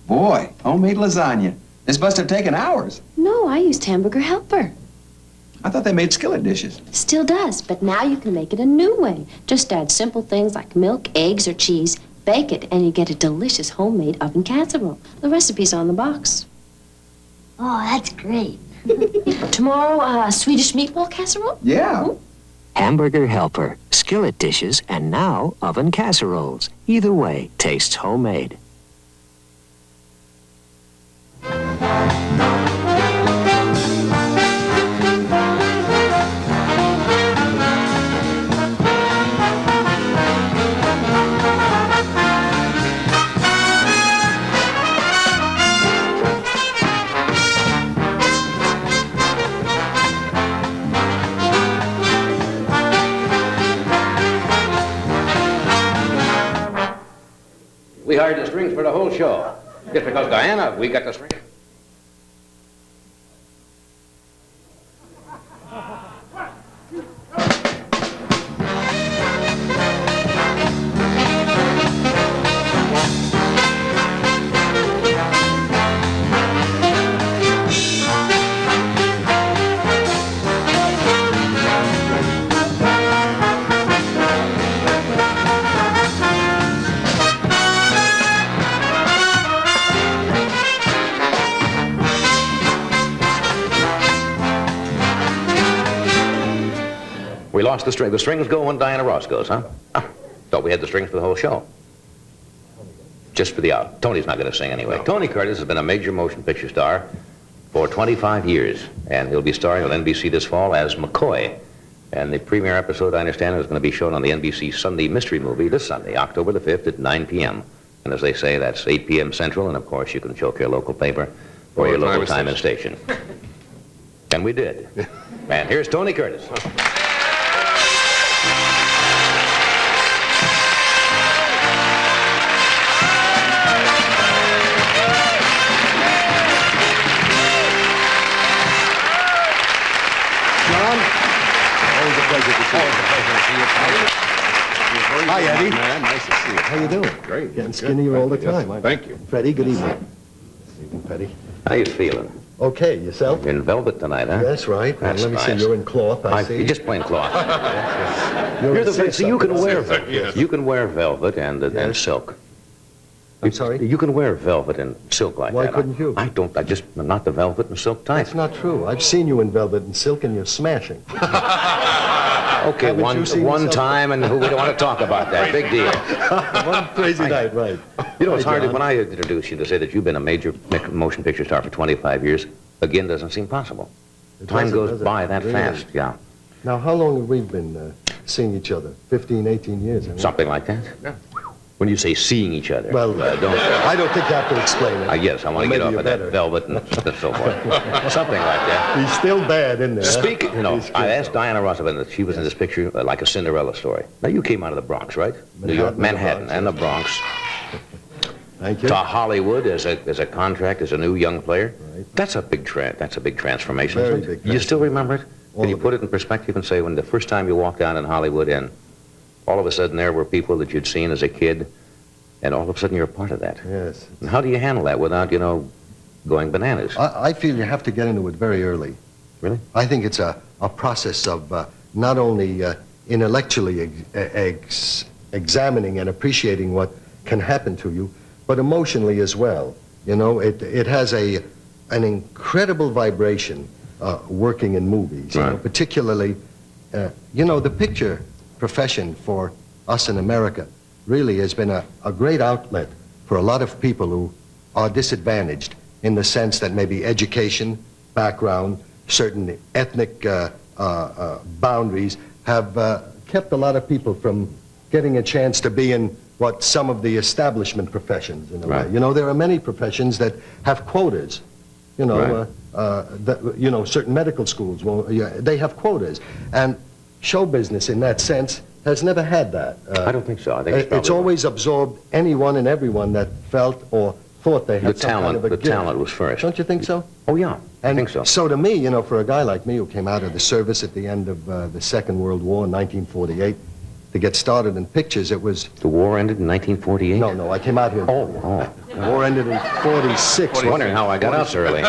Boy, homemade lasagna. This must have taken hours. No, I used Hamburger Helper. I thought they made skillet dishes. Still does, but now you can make it a new way. Just add simple things like milk, eggs, or cheese, bake it, and you get a delicious homemade oven casserole. The recipe's on the box. Oh, that's great. Tomorrow, Swedish meatball casserole? Yeah. Ooh. Hamburger Helper, skillet dishes, and now oven casseroles. Either way, tastes homemade. We hired the strings for the whole show. Just because Diana, we got the strings. We lost the string. The strings go when Diana Ross goes, huh? Thought we had the strings for the whole show. Just for the out. Tony's not going to sing anyway. No. Tony Curtis has been a major motion picture star for 25 years, and he'll be starring on NBC this fall as McCoy. And the premiere episode, I understand, is going to be shown on the NBC Sunday Mystery Movie this Sunday, October the 5th at 9 p.m. And as they say, that's 8 p.m. Central, and of course you can choke your local paper or your local time and station. And we did. And here's Tony Curtis. Hi, Eddie. Man, nice to see you. How you doing? Great. Getting skinnier all the time. Yes, thank you. Freddie, good evening. Good evening, Petty. How you feeling? Okay, yourself? In velvet tonight, huh? That's right. Well, That's let me nice. see. You're in cloth, I see. You're just plain cloth. You're you can wear Yes. you can wear velvet and silk. I'm sorry? You can wear velvet and silk like Why that. couldn't you? I don't. I just not the velvet and silk type. That's not true. I've seen you in velvet and silk, and you're smashing. Okay, Haven't you seen one yourself? time, and we don't want to talk about that. Big deal. One crazy night, right. You know, it's Hi, hard John. when I introduce you to say that you've been a major motion picture star for 25 years. Again, doesn't seem possible. Time doesn't, goes does it? by that Really? fast. Yeah, Now, how long have we been seeing each other? 15, 18 years, haven't we? something like that. Yeah. When you say seeing each other, Well, don't. I don't think you have to explain it. Yes, I want to Well, get off maybe of you're that better. velvet and so forth. Something like that. He's still bad, isn't he? Speaking, you know, He's I good, asked though. Diana Ross about it. She was in this picture like a Cinderella story. Now, you came out of the Bronx, right? New York, Manhattan, and the Bronx. Thank you. To Hollywood as a contract, as a new young player. Right. That's a big transformation. Very isn't it? big You still remember it? All Can you of put it in perspective and say when the first time you walked down in Hollywood and all of a sudden there were people that you'd seen as a kid and all of a sudden you're a part of that? Yes. And how do you handle that without, going bananas? I feel you have to get into it very early. Really? I think it's a process of not only intellectually examining and appreciating what can happen to you, but emotionally as well. You know, it has an incredible vibration working in movies, you know, Right. particularly, the picture profession for us in America really has been a great outlet for a lot of people who are disadvantaged in the sense that maybe education, background, certain ethnic boundaries have kept a lot of people from getting a chance to be in what some of the establishment professions in a Right. way. You know, there are many professions that have quotas. You know, certain medical schools, they have quotas. And show business in that sense has never had that. I don't think so. I think it's It's probably always absorbed anyone and everyone that felt or thought they had the some kind talent. of a The gift. talent was first. Don't you think so? Oh yeah, I And think so. So to me, for a guy like me who came out of the service at the end of the Second World War in 1948, to get started in pictures, it was... The war ended in 1948. No, I came out here. Oh. The war ended in 46. I'm wondering how I got out so early.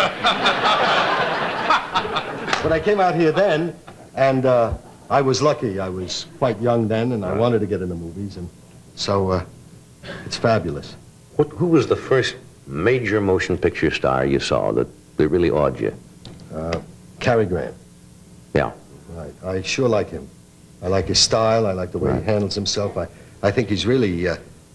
But I came out here then, and I was lucky. I was quite young then, and I wanted to get into movies, and so it's fabulous. Who was the first major motion picture star you saw that really awed you? Cary Grant. Yeah. Right. I sure like him. I like his style. I like the way he handles himself. I think he's really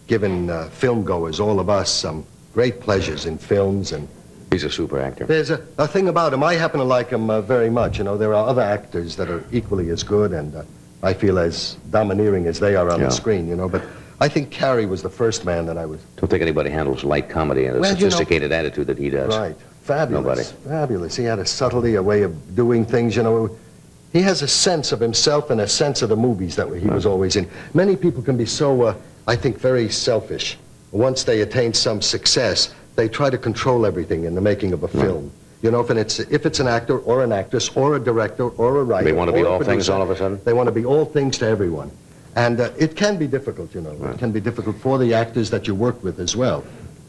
given film goers, all of us, some great pleasures in films. And he's a super actor. There's a thing about him. I happen to like him very much. There are other actors that are equally as good and I feel as domineering as they are on the screen, But I think Cary was the first man that I was... Don't think anybody handles light comedy and a sophisticated attitude that he does. Right. Fabulous. Nobody. Fabulous. He had a subtlety, a way of doing things, He has a sense of himself and a sense of the movies that he was always in. Many people can be so, I think, very selfish. Once they attain some success, they try to control everything in the making of a film. If it's an actor or an actress or a director or a writer. They want to be or a all things producer, all of a sudden? They want to be all things to everyone. And it can be difficult, It can be difficult for the actors that you work with as well.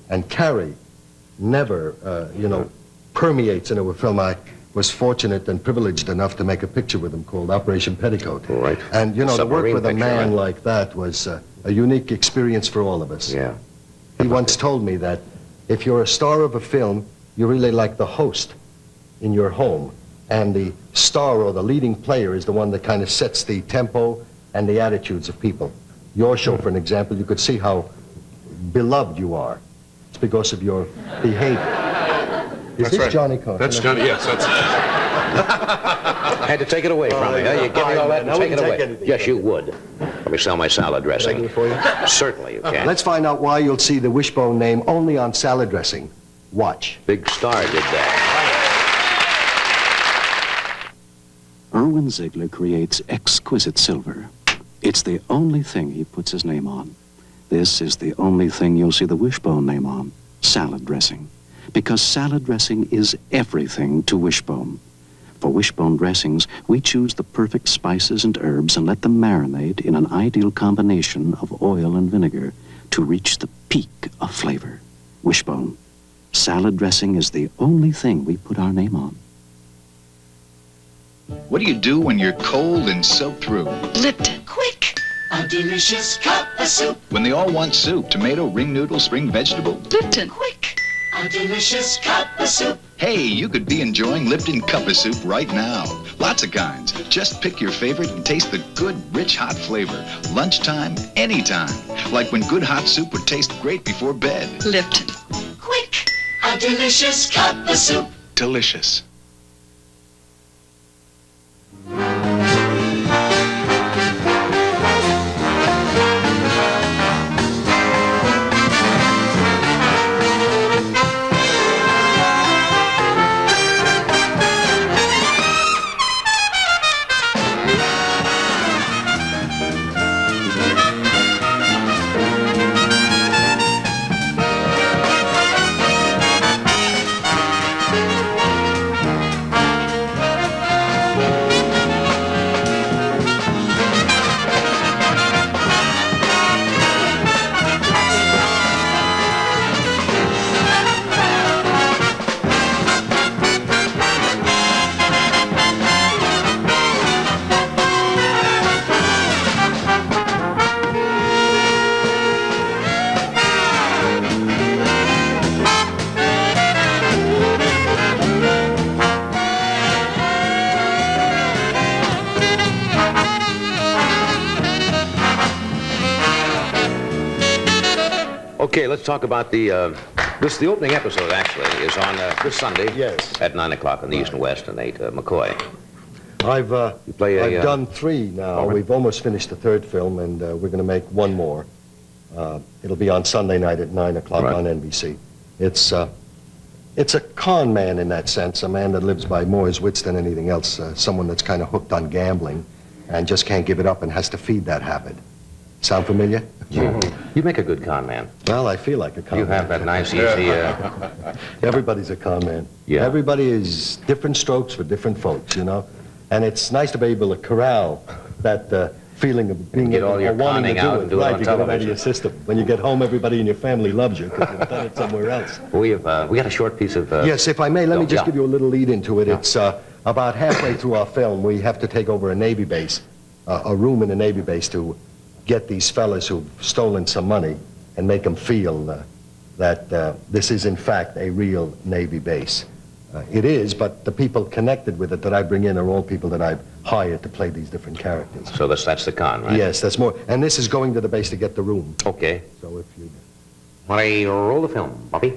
And Cary never, permeates into a film. I was fortunate and privileged enough to make a picture with him called Operation Petticoat. Right. And, to work Submarine with a picture, man right? like that was a unique experience for all of us. Yeah. He once told me that if you're a star of a film, you're really like the host in your home. And the star or the leading player is the one that kind of sets the tempo and the attitudes of people. Your show, for an example, you could see how beloved you are. It's because of your behavior. Is this Johnny Carson? That's Johnny, yes, that's... I had to take it away from me. You give me all that and take it away. Yes, you would. Let me sell my salad dressing. Can I do it for you? Certainly you can. Let's find out why you'll see the Wishbone name only on salad dressing. Watch. Big Star did that. Irwin Ziegler creates exquisite silver. It's the only thing he puts his name on. This is the only thing you'll see the Wishbone name on, salad dressing. Because salad dressing is everything to Wishbone. For Wishbone dressings, we choose the perfect spices and herbs and let them marinate in an ideal combination of oil and vinegar to reach the peak of flavor. Wishbone, salad dressing is the only thing we put our name on. What do you do when you're cold and soaked through? Lipton. Quick. A delicious cup of soup. When they all want soup, tomato, ring noodle, spring vegetable? Lipton. Quick. A delicious cup of soup. Hey, you could be enjoying Lipton Cup of Soup right now. Lots of kinds. Just pick your favorite and taste the good, rich, hot flavor. Lunchtime, anytime. Like when good hot soup would taste great before bed. Lipton. Quick. A delicious cup of soup. Delicious. Okay, let's talk about the opening episode, actually, is on this Sunday. Yes. At 9 o'clock on the East and West and 8, McCoy. I've done 3 now. Over. We've almost finished the 3rd film, and we're going to make 1 more. It'll be on Sunday night at 9 o'clock on NBC. It's a con man in that sense, a man that lives by more his wits than anything else, someone that's kind of hooked on gambling and just can't give it up and has to feed that habit. Sound familiar? You make a good con man. Well, I feel like a con man. You have that nice, easy... Everybody's a con man. Yeah. Everybody is different strokes for different folks, you know? And it's nice to be able to corral that feeling of being get able all your or wanting to conning out do and it. do it Right, on you get it out of television. your system. When you get home, everybody in your family loves you because you've done it somewhere else. We got a short piece of... Yes, if I may, let me just yeah. give you a little lead into it. It's about halfway through our film, we have to take over a Navy base, a room in a Navy base to get these fellas who've stolen some money and make them feel that this is, in fact, a real Navy base. It is, but the people connected with it that I bring in are all people that I've hired to play these different characters. So that's the con, right? Yes, that's more. And this is going to the base to get the room. Okay. So if you... Want to roll the film, Bobby?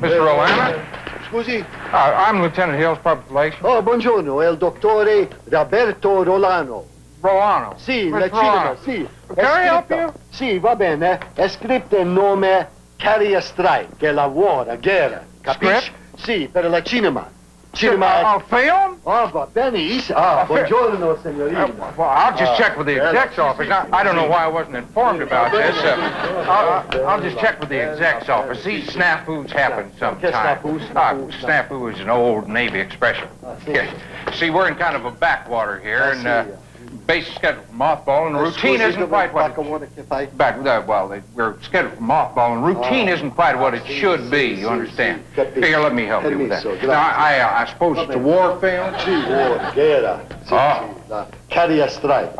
Mr. Rolano? Scusi? I'm Lieutenant Hill's public relations. Oh, buongiorno, è il dottore Roberto Rolano. Rolano? Sì, Mr. la cinema, Rolano. sì. Can I help you? Sì, va bene. È scritto il nome Carrier Strike, che lavora, guerra. Capisci? Sì, per la cinema. Cinema... film? Oh, va benissimo. Ah, buongiorno, signorina. Well, I'll just check with the exec's office. I don't know why I wasn't informed about this. I'll just check with the exec's office. These snafus happen sometimes. Snafu is an old Navy expression. Yeah. See, we're in kind of a backwater here, and base is scheduled for mothball, and routine isn't quite what we're scheduled for mothball, and routine isn't quite what it should be. You understand? Here, let me help you with that. Now, I suppose it's a war film. Sì, war, guerra. Sì, sì, la Carrier Strike.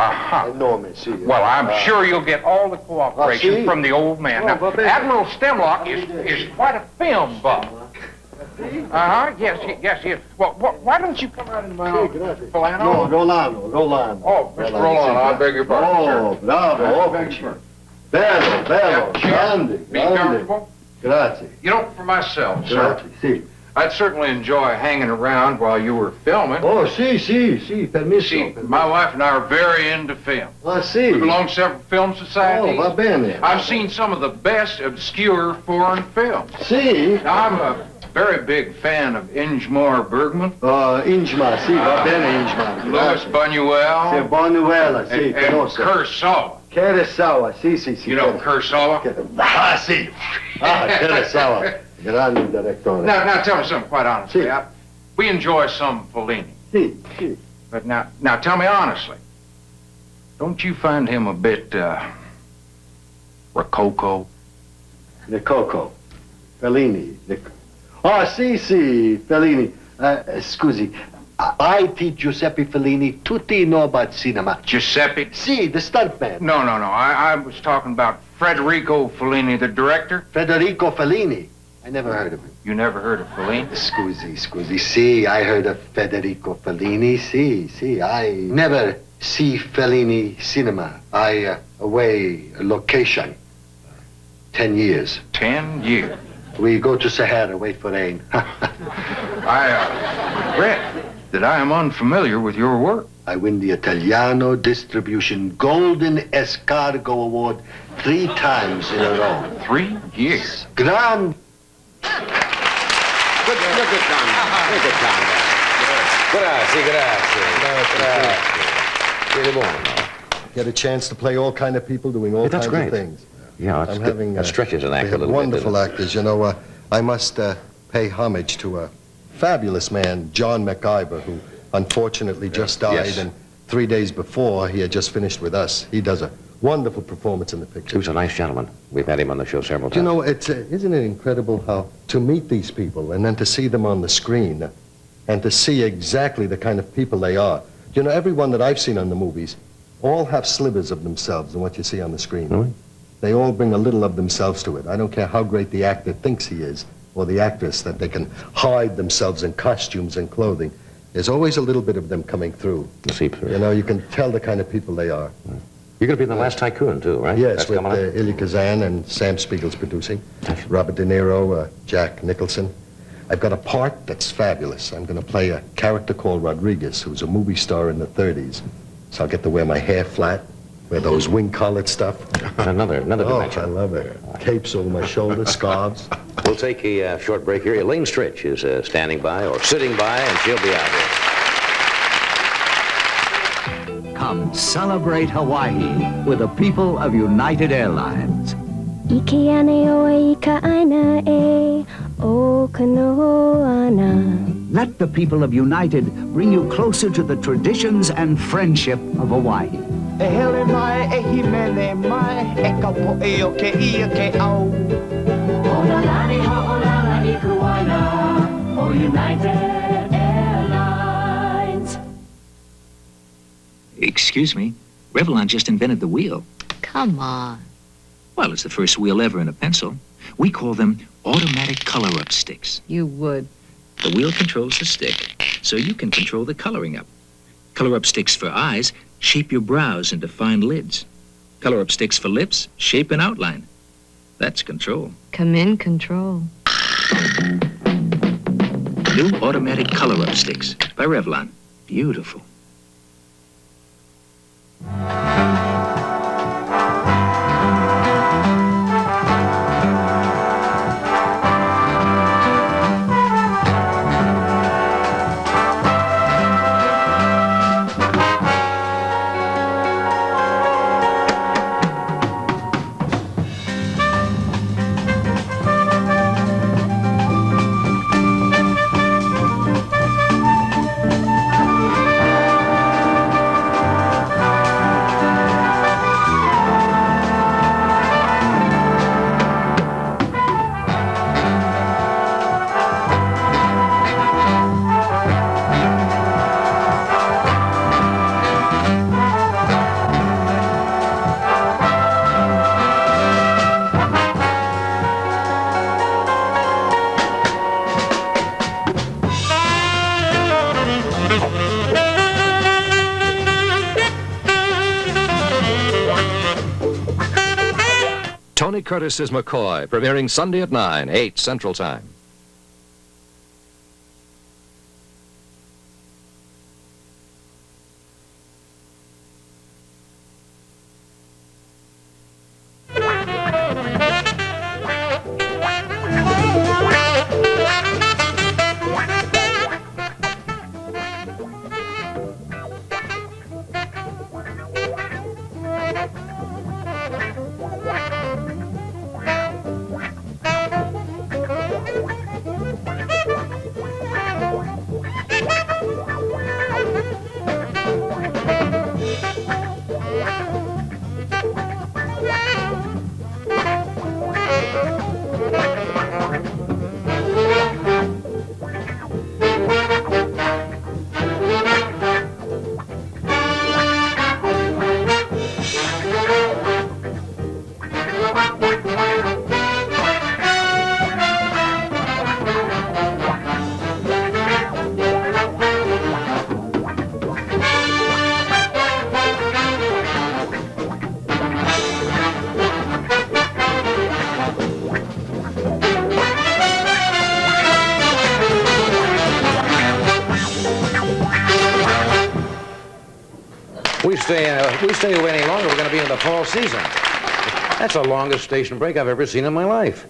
Il nome, sì. Well, I'm sure you'll get all the cooperation sì? from the old man. Now, Admiral Stemlock is quite a film buff. Yes, he is. Well, why don't you come out in my office, Mr. Rolano? No, Rolano. Oh, Mr. Rolano, I beg your pardon, sir. Oh, bravo. Bello, grande. Be comfortable. Grazie. You know, for myself, sir, Sì. I'd certainly enjoy hanging around while you were filming. Oh, sì, permesso. See, my wife and I are very into film. Ah, sì. We belong to several film societies. Oh, va bene. I've seen some of the best obscure foreign films. Sì. Now, I'm a very big fan of Ingmar Bergman. Ingmar, sì, va bene, Ingmar. Louis Buñuel. Sì, Buñuel, sì, and conosco. Kurosawa. Kurosawa, sì. You know Kurosawa? Sì. Kurosawa, grande direttore. Now tell me something quite honestly. Sì. We enjoy some Fellini. Si. But now tell me honestly, don't you find him a bit, rococo? Rococo. Fellini. Oh, si, Fellini. Scusi. I teach Giuseppe Fellini tutti know about cinema. Giuseppe? Si, the stuntman. No. I was talking about Federico Fellini, the director. Federico Fellini. I never heard of him. You never heard of Fellini? Scusi. Si, I heard of Federico Fellini. Si. I never see Fellini cinema. I away location. 10 years. 10 years? We go to Sahara, wait for rain. I regret that I am unfamiliar with your work. I win the Italiano Distribution Golden Escargot Award 3 times in a row. 3 years? Grand. Good conduct. Grazie. Really buono. Get a chance to play all kind of people doing all That's kinds great. of things. Yeah, I'm having that stretches an we act a have little wonderful bit. actors. You know, I must pay homage to a fabulous man, John MacIver, who unfortunately just died, Yes. and 3 days before he had just finished with us. He does a wonderful performance in the picture. He was a nice gentleman. We've had him on the show several times. You know, isn't it incredible how to meet these people and then to see them on the screen and to see exactly the kind of people they are. You know, everyone that I've seen on the movies all have slivers of themselves in what you see on the screen. Really? They all bring a little of themselves to it. I don't care how great the actor thinks he is or the actress, that they can hide themselves in costumes and clothing. There's always a little bit of them coming through. You know, you can tell the kind of people they are. You're going to be in The Last Tycoon, too, right? Yes, That's with coming up? Ilya Kazan and Sam Spiegel's producing. Robert De Niro, Jack Nicholson. I've got a part that's fabulous. I'm going to play a character called Rodriguez, who's a movie star in the 30s. So I'll get to wear my hair flat, wear those wing-collared stuff. Another dimension. I love it. Capes over my shoulders, scarves. We'll take a short break here. Elaine Stritch is standing by or sitting by, and she'll be out here. Come celebrate Hawaii with the people of United Airlines. Let the people of United bring you closer to the traditions and friendship of Hawaii. United Airlines. Excuse me, Revlon just invented the wheel. Come on. Well, it's the first wheel ever in a pencil. We call them automatic color-up sticks. You would. The wheel controls the stick, so you can control the coloring up. Color-up sticks for eyes shape your brows and define lids. Color-up sticks for lips shape and outline. That's control. Come in, control. New automatic color-up sticks by Revlon. Beautiful. Tony Curtis's McCoy, premiering Sunday at 9, 8 Central Time. We stay away any longer, we're going to be in the fall season. That's the longest station break I've ever seen in my life.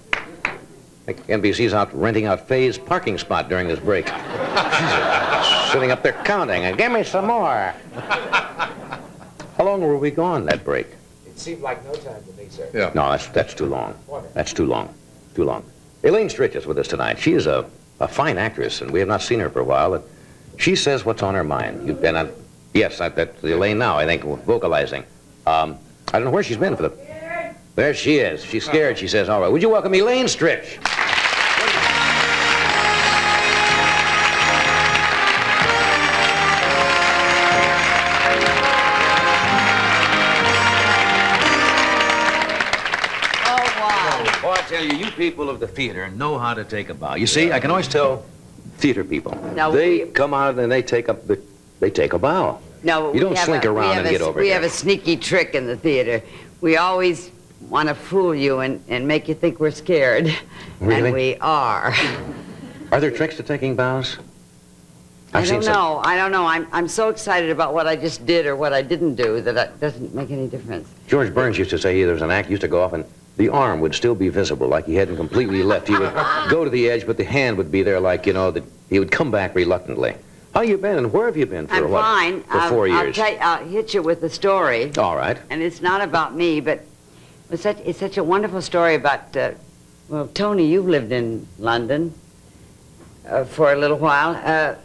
I think NBC's out renting out Faye's parking spot during this break. She's sitting up there counting, and give me some more. How long were we gone that break? It seemed like no time to me, sir. Yeah. No, that's too long. That's too long. Too long. Elaine Stritch is with us tonight. She is a fine actress, and we have not seen her for a while. And she says what's on her mind. You've been on... Yes, that's Elaine now, I think, vocalizing. I don't know where she's been for the... There she is. She's scared, she says. All right. Would you welcome Elaine Stritch? Oh, I tell you, you people of the theater know how to take a bow. You see, I can always tell theater people. Now, they come out and they take a bow. No, you don't slink around and get over We here. have a sneaky trick in the theater. We always want to fool you and make you think we're scared. Really? And we are. Are there tricks to taking bows? I don't know. I'm so excited about what I just did or what I didn't do that it doesn't make any difference. George Burns used to say there was an act used to go off and the arm would still be visible, like he hadn't completely left. He would go to the edge, but the hand would be there, like, you know, that he would come back reluctantly. How you been, and where have you been for I'm what? fine. For 4 years. I'll hit you with the story. All right. And it's not about me, but it's such a wonderful story about, well, Tony, you've lived in London for a little while.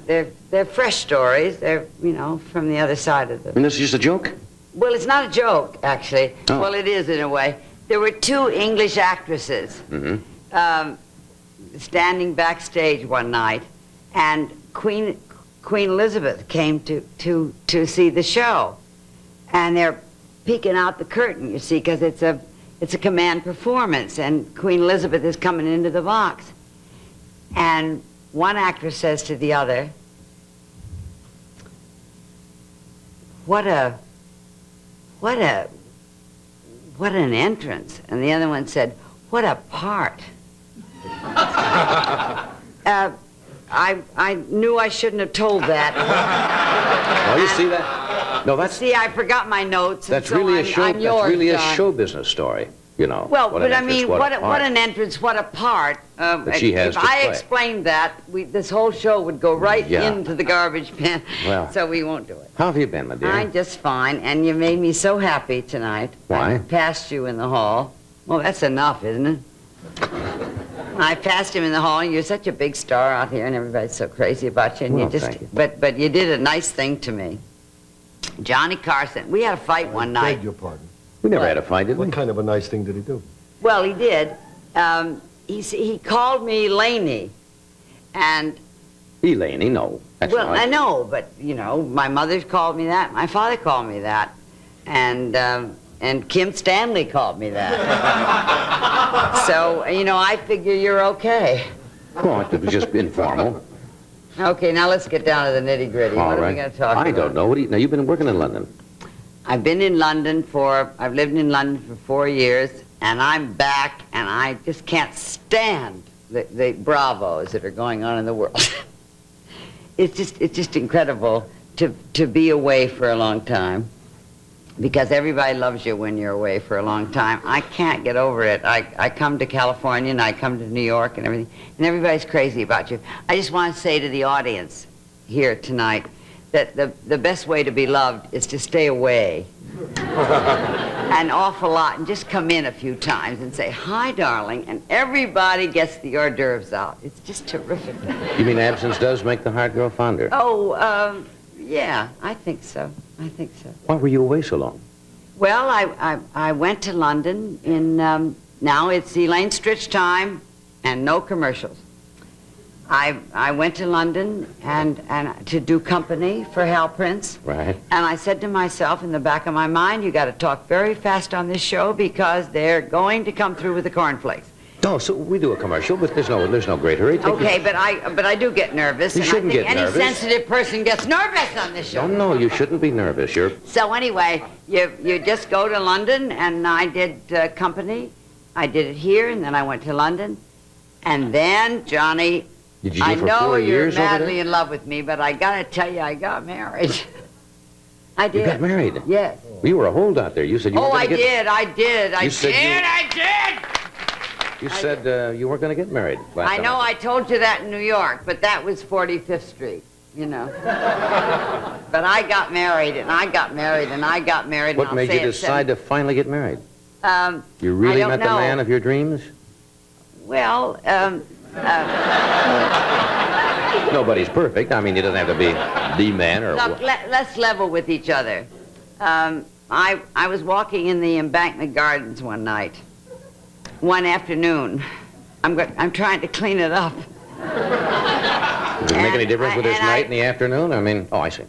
They're fresh stories. They're, you know, from the other side of the... And this is just a joke? Well, it's not a joke, actually. Oh. Well, it is in a way. There were two English actresses standing backstage one night, and Queen Elizabeth came to see the show, and they're peeking out the curtain, you see, because it's a command performance, and Queen Elizabeth is coming into the box, and one actress says to the other, "What an entrance," and the other one said, "What a part." I knew I shouldn't have told that. Well, you see that? No, that's... See, I forgot my notes. That's and so really I'm yours, that's really a John. show business story, you know. Well, what but an I mean, entrance, what an entrance, what a part. That she has if to I play. explained that, this whole show would go right Yeah. into the garbage bin. Well. So we won't do it. How have you been, my dear? I'm just fine, and you made me so happy tonight. Why? I passed you in the hall. Well, that's enough, isn't it? I passed him in the hall, and you're such a big star out here, and everybody's so crazy about you. And Well, you just, thank you. but you did a nice thing to me. Johnny Carson. We had a fight one night. Beg your pardon. We never had a fight, did we? What kind of a nice thing did he do? Well, he did. He called me Laney, and Elaine, no. That's well, not. I know, but you know, my mother called me that. My father called me that, and Kim Stanley called me that. So you know, I figure you're okay. Well, it was just informal. Okay, now let's get down to the nitty gritty. All What are right. we going to talk about? I don't know. Now, you've been working in London. I've lived in London for 4 years, and I'm back, and I just can't stand the bravos that are going on in the world. It's just incredible to be away for a long time, because everybody loves you when you're away for a long time. I can't get over it. I come to California, and I come to New York and everything, and everybody's crazy about you. I just want to say to the audience here tonight that the best way to be loved is to stay away an awful lot and just come in a few times and say, "Hi, darling," and everybody gets the hors d'oeuvres out. It's just terrific. You mean absence does make the heart grow fonder? Oh, yeah, I think so. I think so. Why were you away so long? Well, I went to London in, now it's Elaine Stritch time and no commercials. I went to London and to do company for Hal Prince. Right. And I said to myself in the back of my mind, you got to talk very fast on this show because they're going to come through with the cornflakes. No, so we do a commercial, but there's no great hurry. Take Okay, your... but I do get nervous. You and shouldn't I think get any nervous. sensitive person gets nervous on this show. No, you shouldn't be nervous. You're... So anyway, you just go to London, and I did company. I did it here, and then I went to London. And then, Johnny, Did you do I it for know 4 you're years over madly there? in love with me, but I got to tell you, I got married. I did. You got married? Yes. You were a holdout there. You said you Oh, were I going to get... did. You said I did. You said you weren't going to get married last I time. know I told you that in New York, but that was 45th Street, you know. But I got married, and I got married, and I got married. What and made you decide to finally get married? You really met the man of your dreams? Well, Nobody's perfect. I mean, he doesn't have to be the man or... look, let's level with each other. I was walking in the Embankment Gardens one afternoon. I'm trying to clean it up. Does it make any difference with this night in the afternoon? I mean, oh, I see.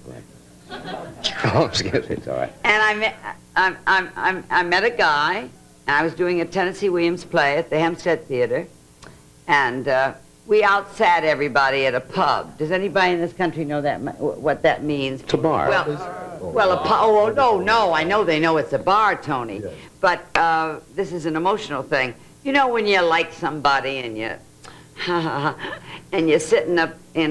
Oh, excuse me. It's all right. And I met a guy, and I was doing a Tennessee Williams play at the Hempstead Theater, and we outsat everybody at a pub. Does anybody in this country know what that means? It's a bar. Well, a pub. Oh, no, I know they know it's a bar, Tony. Yeah. But this is an emotional thing. You know when you like somebody and you sit in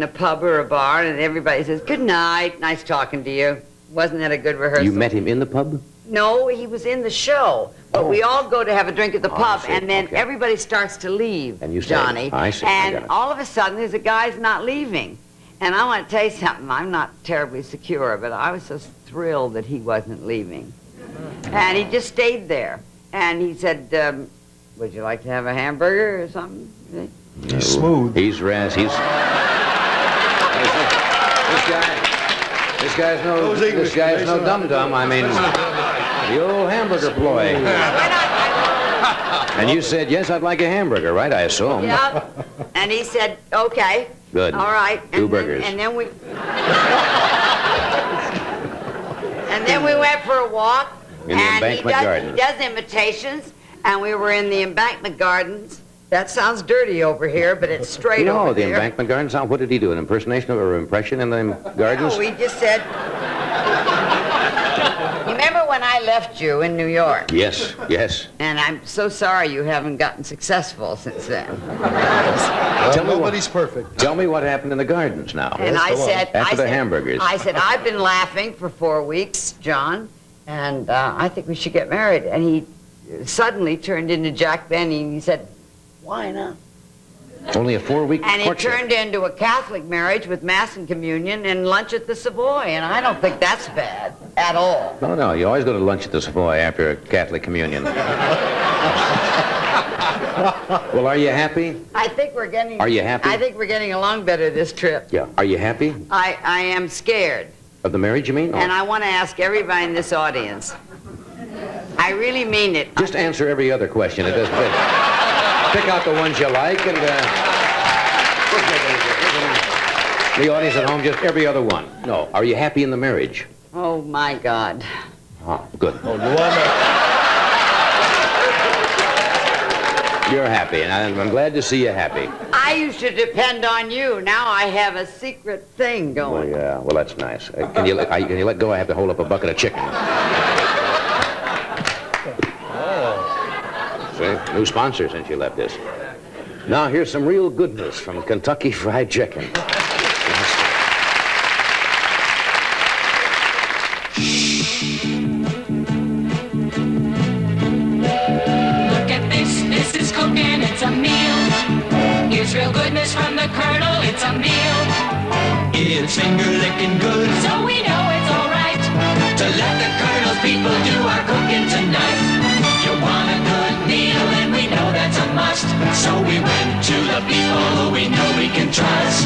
a pub or a bar and everybody says, "Good night, nice talking to you." Wasn't that a good rehearsal? You met him in the pub? No, he was in the show. But we all go to have a drink at the pub, and then everybody starts to leave, and you say, Johnny. I see. And all of a sudden, there's a guy's not leaving. And I want to tell you something. I'm not terribly secure, but I was so thrilled that he wasn't leaving. And he just stayed there. And he said, would you like to have a hamburger or something? He's smooth. He's Raz. This guy's no dum-dum. I mean, the old hamburger ploy. And you said, yes, I'd like a hamburger, right? I assume. Yeah. And he said, okay. Good. All right. Two burgers. And then we went for a walk. In the Embankment Gardens. He does imitations, and we were in the Embankment Gardens. That sounds dirty over here, but it's straight over the there. Embankment Gardens. What did he do? An impersonation or impression in the gardens? No, we just said... Remember when I left you in New York? Yes, yes. And I'm so sorry you haven't gotten successful since then. Nobody's perfect. Tell me what happened in the gardens now. And I said... After the hamburgers. I said, I've been laughing for 4 weeks, John, and I think we should get married. And he suddenly turned into Jack Benny, and he said, why not? Only a 4-week And it courtship. turned into a Catholic marriage with Mass and Communion and lunch at the Savoy, and I don't think that's bad at all. No, you always go to lunch at the Savoy after a Catholic communion. Well, are you happy? I think we're getting... Are you happy? I think we're getting along better this trip. Yeah. Are you happy? I am scared. Of the marriage, you mean? And I want to ask everybody in this audience. I really mean it. Just answer every other question. It doesn't pick out the ones you like, and the audience at home, just every other one. No. Are you happy in the marriage? Oh, my God. Oh, good. You're happy, and I'm glad to see you happy. I used to depend on you. Now I have a secret thing going. Well, yeah. Well, that's nice. Can you let go? I have to hold up a bucket of chicken. See? New sponsor since you left this. Now, here's some real goodness from Kentucky Fried Chicken. Look at this is cooking, it's a meal. Here's real goodness from the Colonel, it's a meal. It's finger-licking good, so we know it's alright to let the Colonel's people do our cooking tonight. You want a good meal, and we know that's a must. So we went to the people who we know we can trust.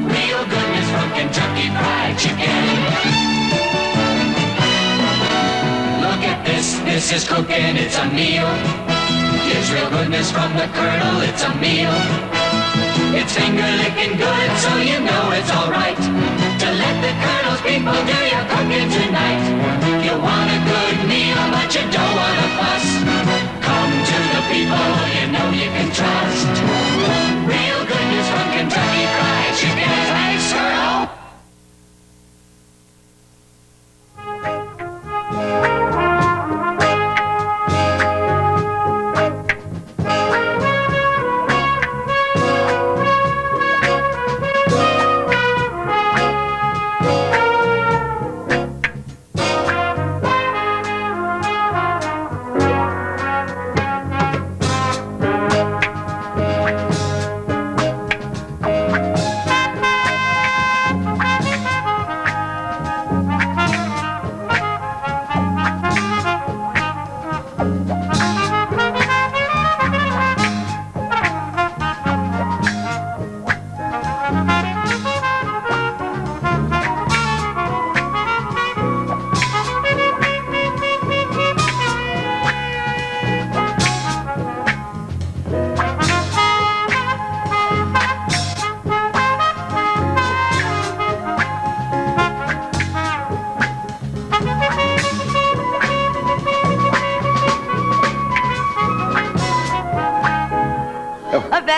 Real goodness from Kentucky Fried Chicken. Look at this is cooking, it's a meal. Here's real goodness from the Colonel, it's a meal. It's finger-licking good, so you know it's alright to let the Colonel's people do your cooking tonight. You want a good meal, but you don't want a fuss. Come to the people you know you can trust. Real goodness from Kentucky Fried Chicken. Thanks, Colonel.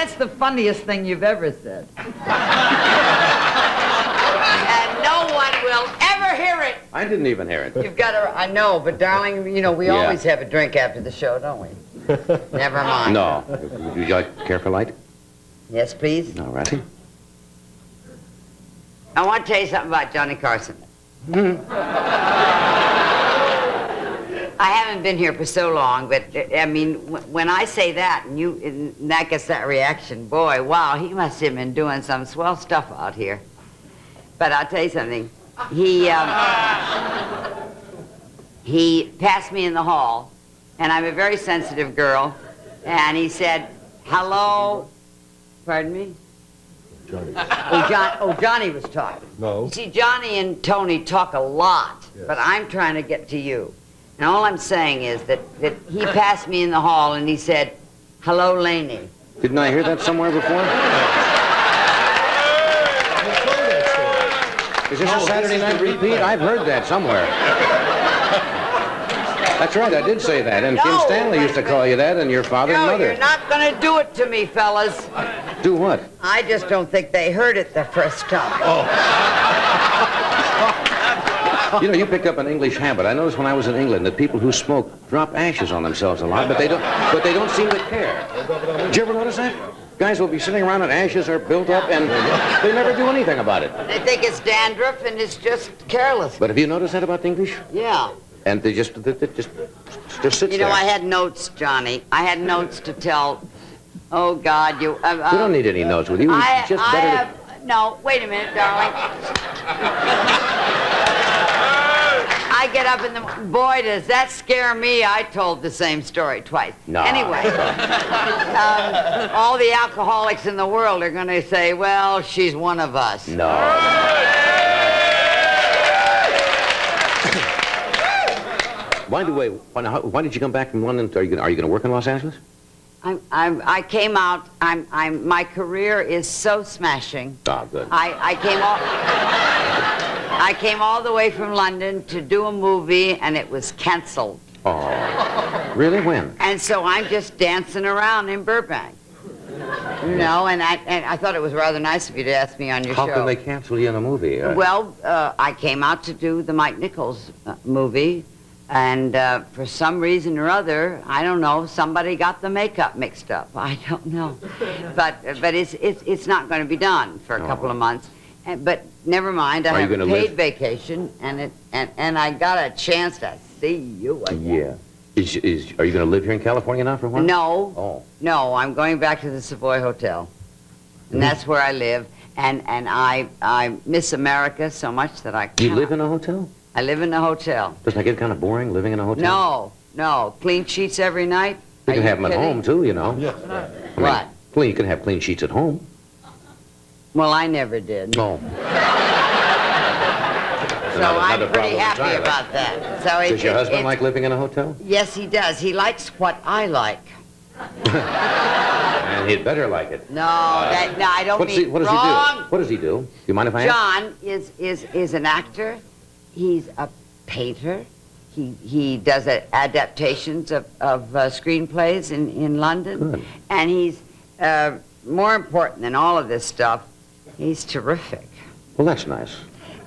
that's the funniest thing you've ever said. And no one will ever hear it. I didn't even hear it. You've got to, I know, but darling, you know, we Yeah. always have a drink after the show, don't we? Never mind. No. Would you like care for light? Yes, please. All righty. I want to tell you something about Johnny Carson. I haven't been here for so long, but I mean, when I say that and that gets that reaction, boy, wow, he must have been doing some swell stuff out here. But I'll tell you something. He passed me in the hall, and I'm a very sensitive girl, and he said, "Hello," pardon me? Johnny. Johnny was talking. No. You see, Johnny and Tony talk a lot, but I'm trying to get to you. And all I'm saying is that he passed me in the hall and he said, "Hello, Laney." Didn't I hear that somewhere before? Is this a Saturday night repeat? I've heard that somewhere. That's right, I did say that. And Kim Stanley used to call you that, and your father and mother. You're not going to do it to me, fellas. Do what? I just don't think they heard it the first time. You know, you picked up an English habit. I noticed when I was in England that people who smoke drop ashes on themselves a lot, but they don't seem to care. Did you ever notice that? Guys will be sitting around and ashes are built up and they never do anything about it. They think it's dandruff and it's just careless. But have you noticed that about the English? Yeah. And they just sit You know, there. I had notes, Johnny. I had notes to tell. Oh, God, you... We don't need any notes with you. It's just better to... No, wait a minute, darling. I get up in the... Boy, does that scare me. I told the same story twice. No. Anyway, all the alcoholics in the world are going to say, well, she's one of us. No. Why did you come back from London? Are you going to work in Los Angeles? I came out. My career is so smashing. Oh, good. I came all the way from London to do a movie, and it was canceled. Oh, really? When? And so I'm just dancing around in Burbank. You know, and I thought it was rather nice of you to ask me on your show. How can they cancel you in a movie? Well, I came out to do the Mike Nichols movie. And for some reason or other, I don't know, somebody got the makeup mixed up. I don't know. But it's not going to be done for a couple of months. But never mind, I have a paid vacation, and I got a chance to see you again. Yeah. Are you going to live here in California now for a while? No. Oh. No, I'm going back to the Savoy Hotel. And that's where I live. And I miss America so much that I can't. You live in a hotel? I live in a hotel. Doesn't that get kind of boring, living in a hotel? No. Clean sheets every night. You can have them at home, too, you know. Yeah. What? You can have clean sheets at home. Well, I never did. No. So I'm pretty happy about that. So Does your husband like living in a hotel? Yes, he does. He likes what I like. And he'd better like it. No, I don't mean what does wrong. he do? What does he do? Do you mind if I ask? John is an actor. He's a painter. He does adaptations of screenplays in London. Good. And he's more important than all of this stuff. He's terrific. Well, that's nice.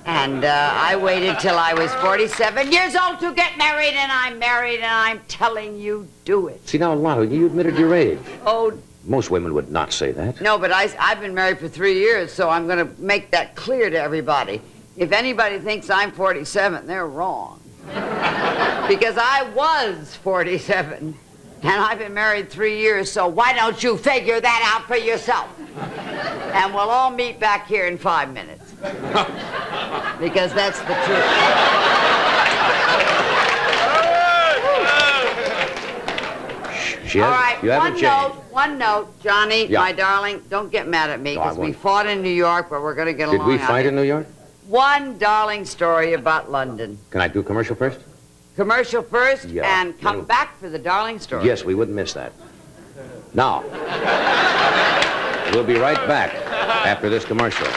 And I waited till I was 47 years old to get married, and I'm married, and I'm telling you, do it. See, now, Lotto, you admitted your age. Oh. Most women would not say that. No, but I've been married for 3 years, so I'm going to make that clear to everybody. If anybody thinks I'm 47, they're wrong. Because I was 47, and I've been married 3 years, so why don't you figure that out for yourself? And we'll all meet back here in 5 minutes. Because that's the truth. All right, one note, Johnny, my darling, don't get mad at me, because we fought in New York, but we're going to get along. Did we fight in New York? One darling story about London. Can I do a commercial first? Commercial first, Yeah. and come back for the darling story. Yes, we wouldn't miss that. Now, we'll be right back after this commercial.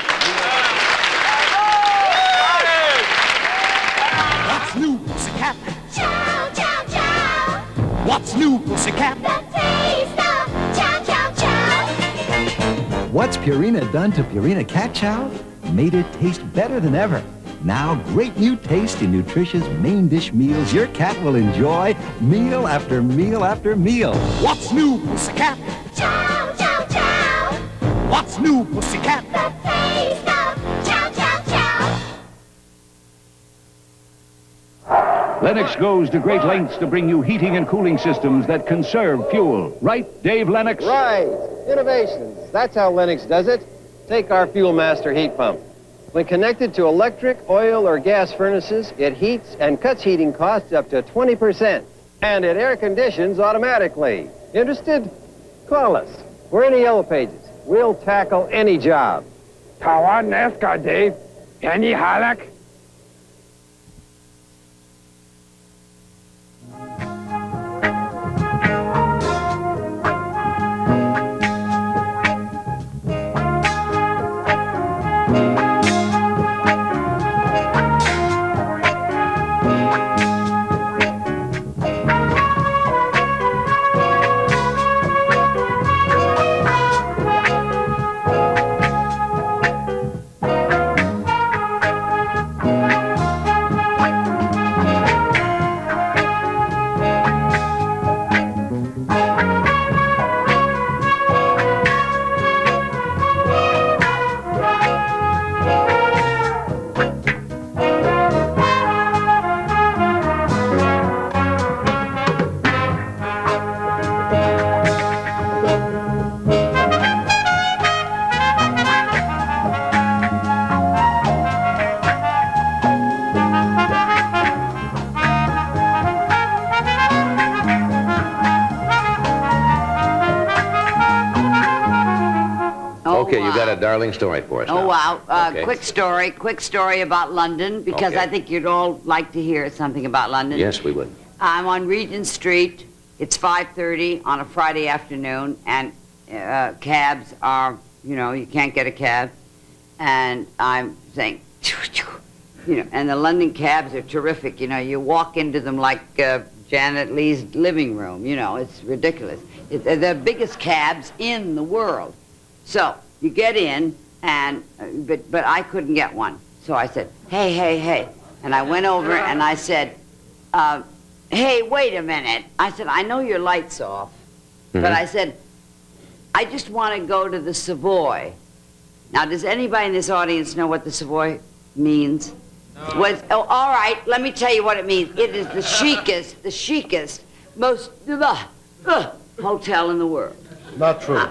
What's new, pussycat? Chow, chow, chow. What's new, pussycat? The taste of chow, chow, chow. What's Purina done to Purina Cat Chow? Made it taste better than ever. Now, great new taste in nutritious main dish meals your cat will enjoy meal after meal after meal. What's new, Pussycat? Chow, chow, chow. What's new, Pussycat? The taste of chow, chow, chow. Lennox goes to great lengths to bring you heating and cooling systems that conserve fuel. Right, Dave Lennox? Right. Innovations. That's how Lennox does it. Take our Fuel Master heat pump. When connected to electric, oil, or gas furnaces, it heats and cuts heating costs up to 20%. And it air conditions automatically. Interested? Call us. We're in the Yellow Pages. We'll tackle any job. Taiwan NASCAR, Dave. Any Halak? Okay, you got a darling story for us Oh, now. wow. Okay. Quick story about London, because Okay. I think you'd all like to hear something about London. Yes, we would. I'm on Regent Street. It's 5:30 on a Friday afternoon, and cabs are, you can't get a cab. And I'm saying, and the London cabs are terrific. You walk into them like Janet Leigh's living room. It's ridiculous. They're the biggest cabs in the world. So you get in, and but I couldn't get one. So I said, hey. And I went over and I said, hey, wait a minute. I said, I know your light's off, but I said, I just want to go to the Savoy. Now, does anybody in this audience know what the Savoy means? No. All right, let me tell you what it means. It is the chicest, most hotel in the world. Not true.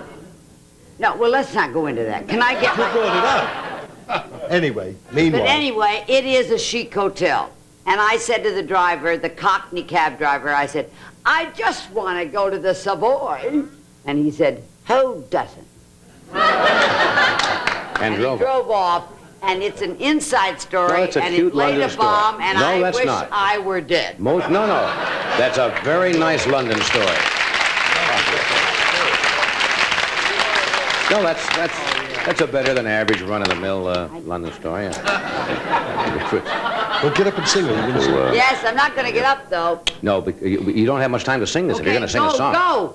No, well, let's not go into that. Can I get... Who brought it up? Anyway, meanwhile... But anyway, it is a chic hotel. And I said to the driver, the Cockney cab driver, I said, I just want to go to the Savoy. And he said, who doesn't? And He drove off, and it's an inside story, No, it's a and cute it laid London a bomb, story. and No, I that's wish not. I were dead. No. That's a very nice London story. No, that's a better than average run-of-the-mill London story. Well, get up and sing it. Yes, I'm not going to get up, though. No, but you don't have much time to sing this. If you're Okay, going to sing a song,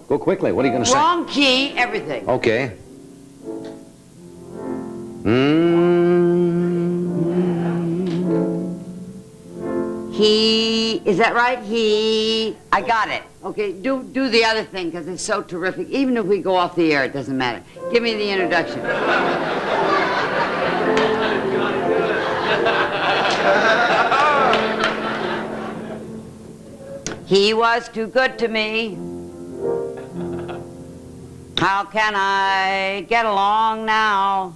go. quickly. What are you going to sing? Wrong key, everything. Okay. Is that right? I got it. Okay, do the other thing, because it's so terrific. Even if we go off the air, it doesn't matter. Give me the introduction. He was too good to me. How can I get along now?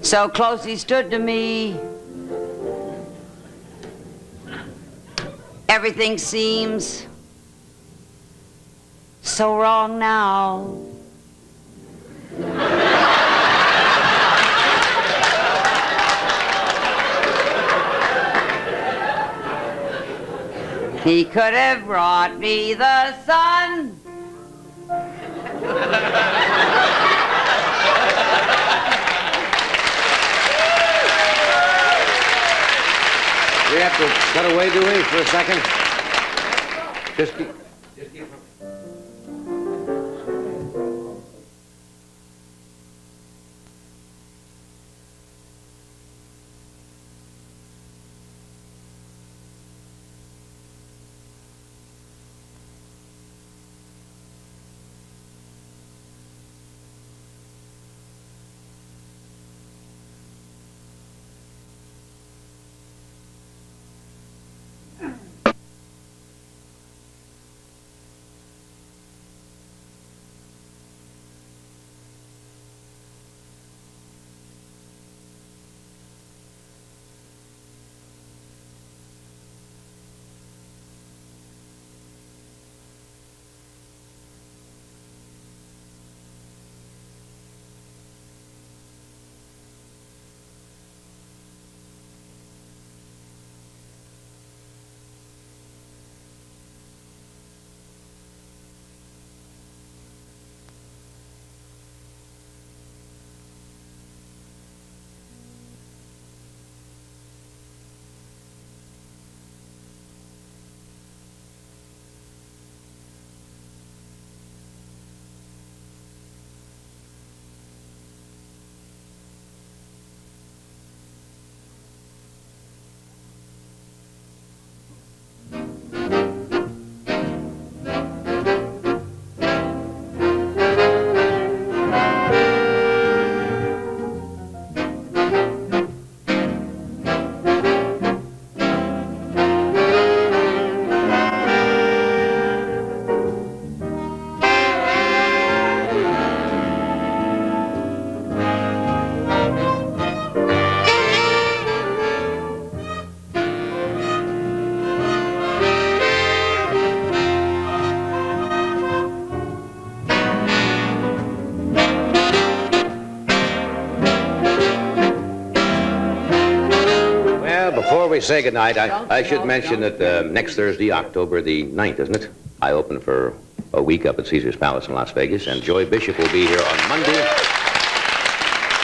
So close he stood to me. Everything seems so wrong now. He could have brought me the sun. We have to cut away, do we, for a second? Just keep... before we say goodnight, I should mention that next Thursday, October the 9th, isn't it? I open for a week up at Caesar's Palace in Las Vegas, and Joy Bishop will be here on Monday.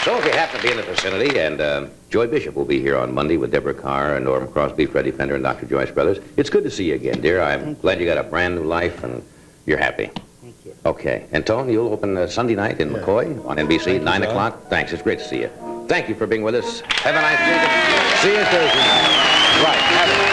So if you happen to be in the vicinity, and Joy Bishop will be here on Monday with Deborah Carr and Norm Crosby, Freddie Fender, and Dr. Joyce Brothers. It's good to see you again, dear. I'm glad you got a brand new life, and you're happy. Thank you. Okay. And Tone, you'll open Sunday night in McCoy on NBC, 9 o'clock. Thanks. It's great to see you. Thank you for being with us. Have a nice weekend. See you Thursday night. Right. Have it.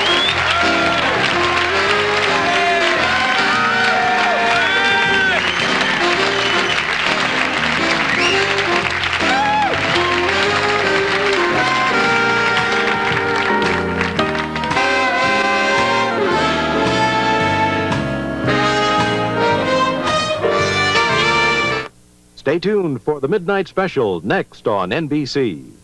Stay tuned for the Midnight Special next on NBC.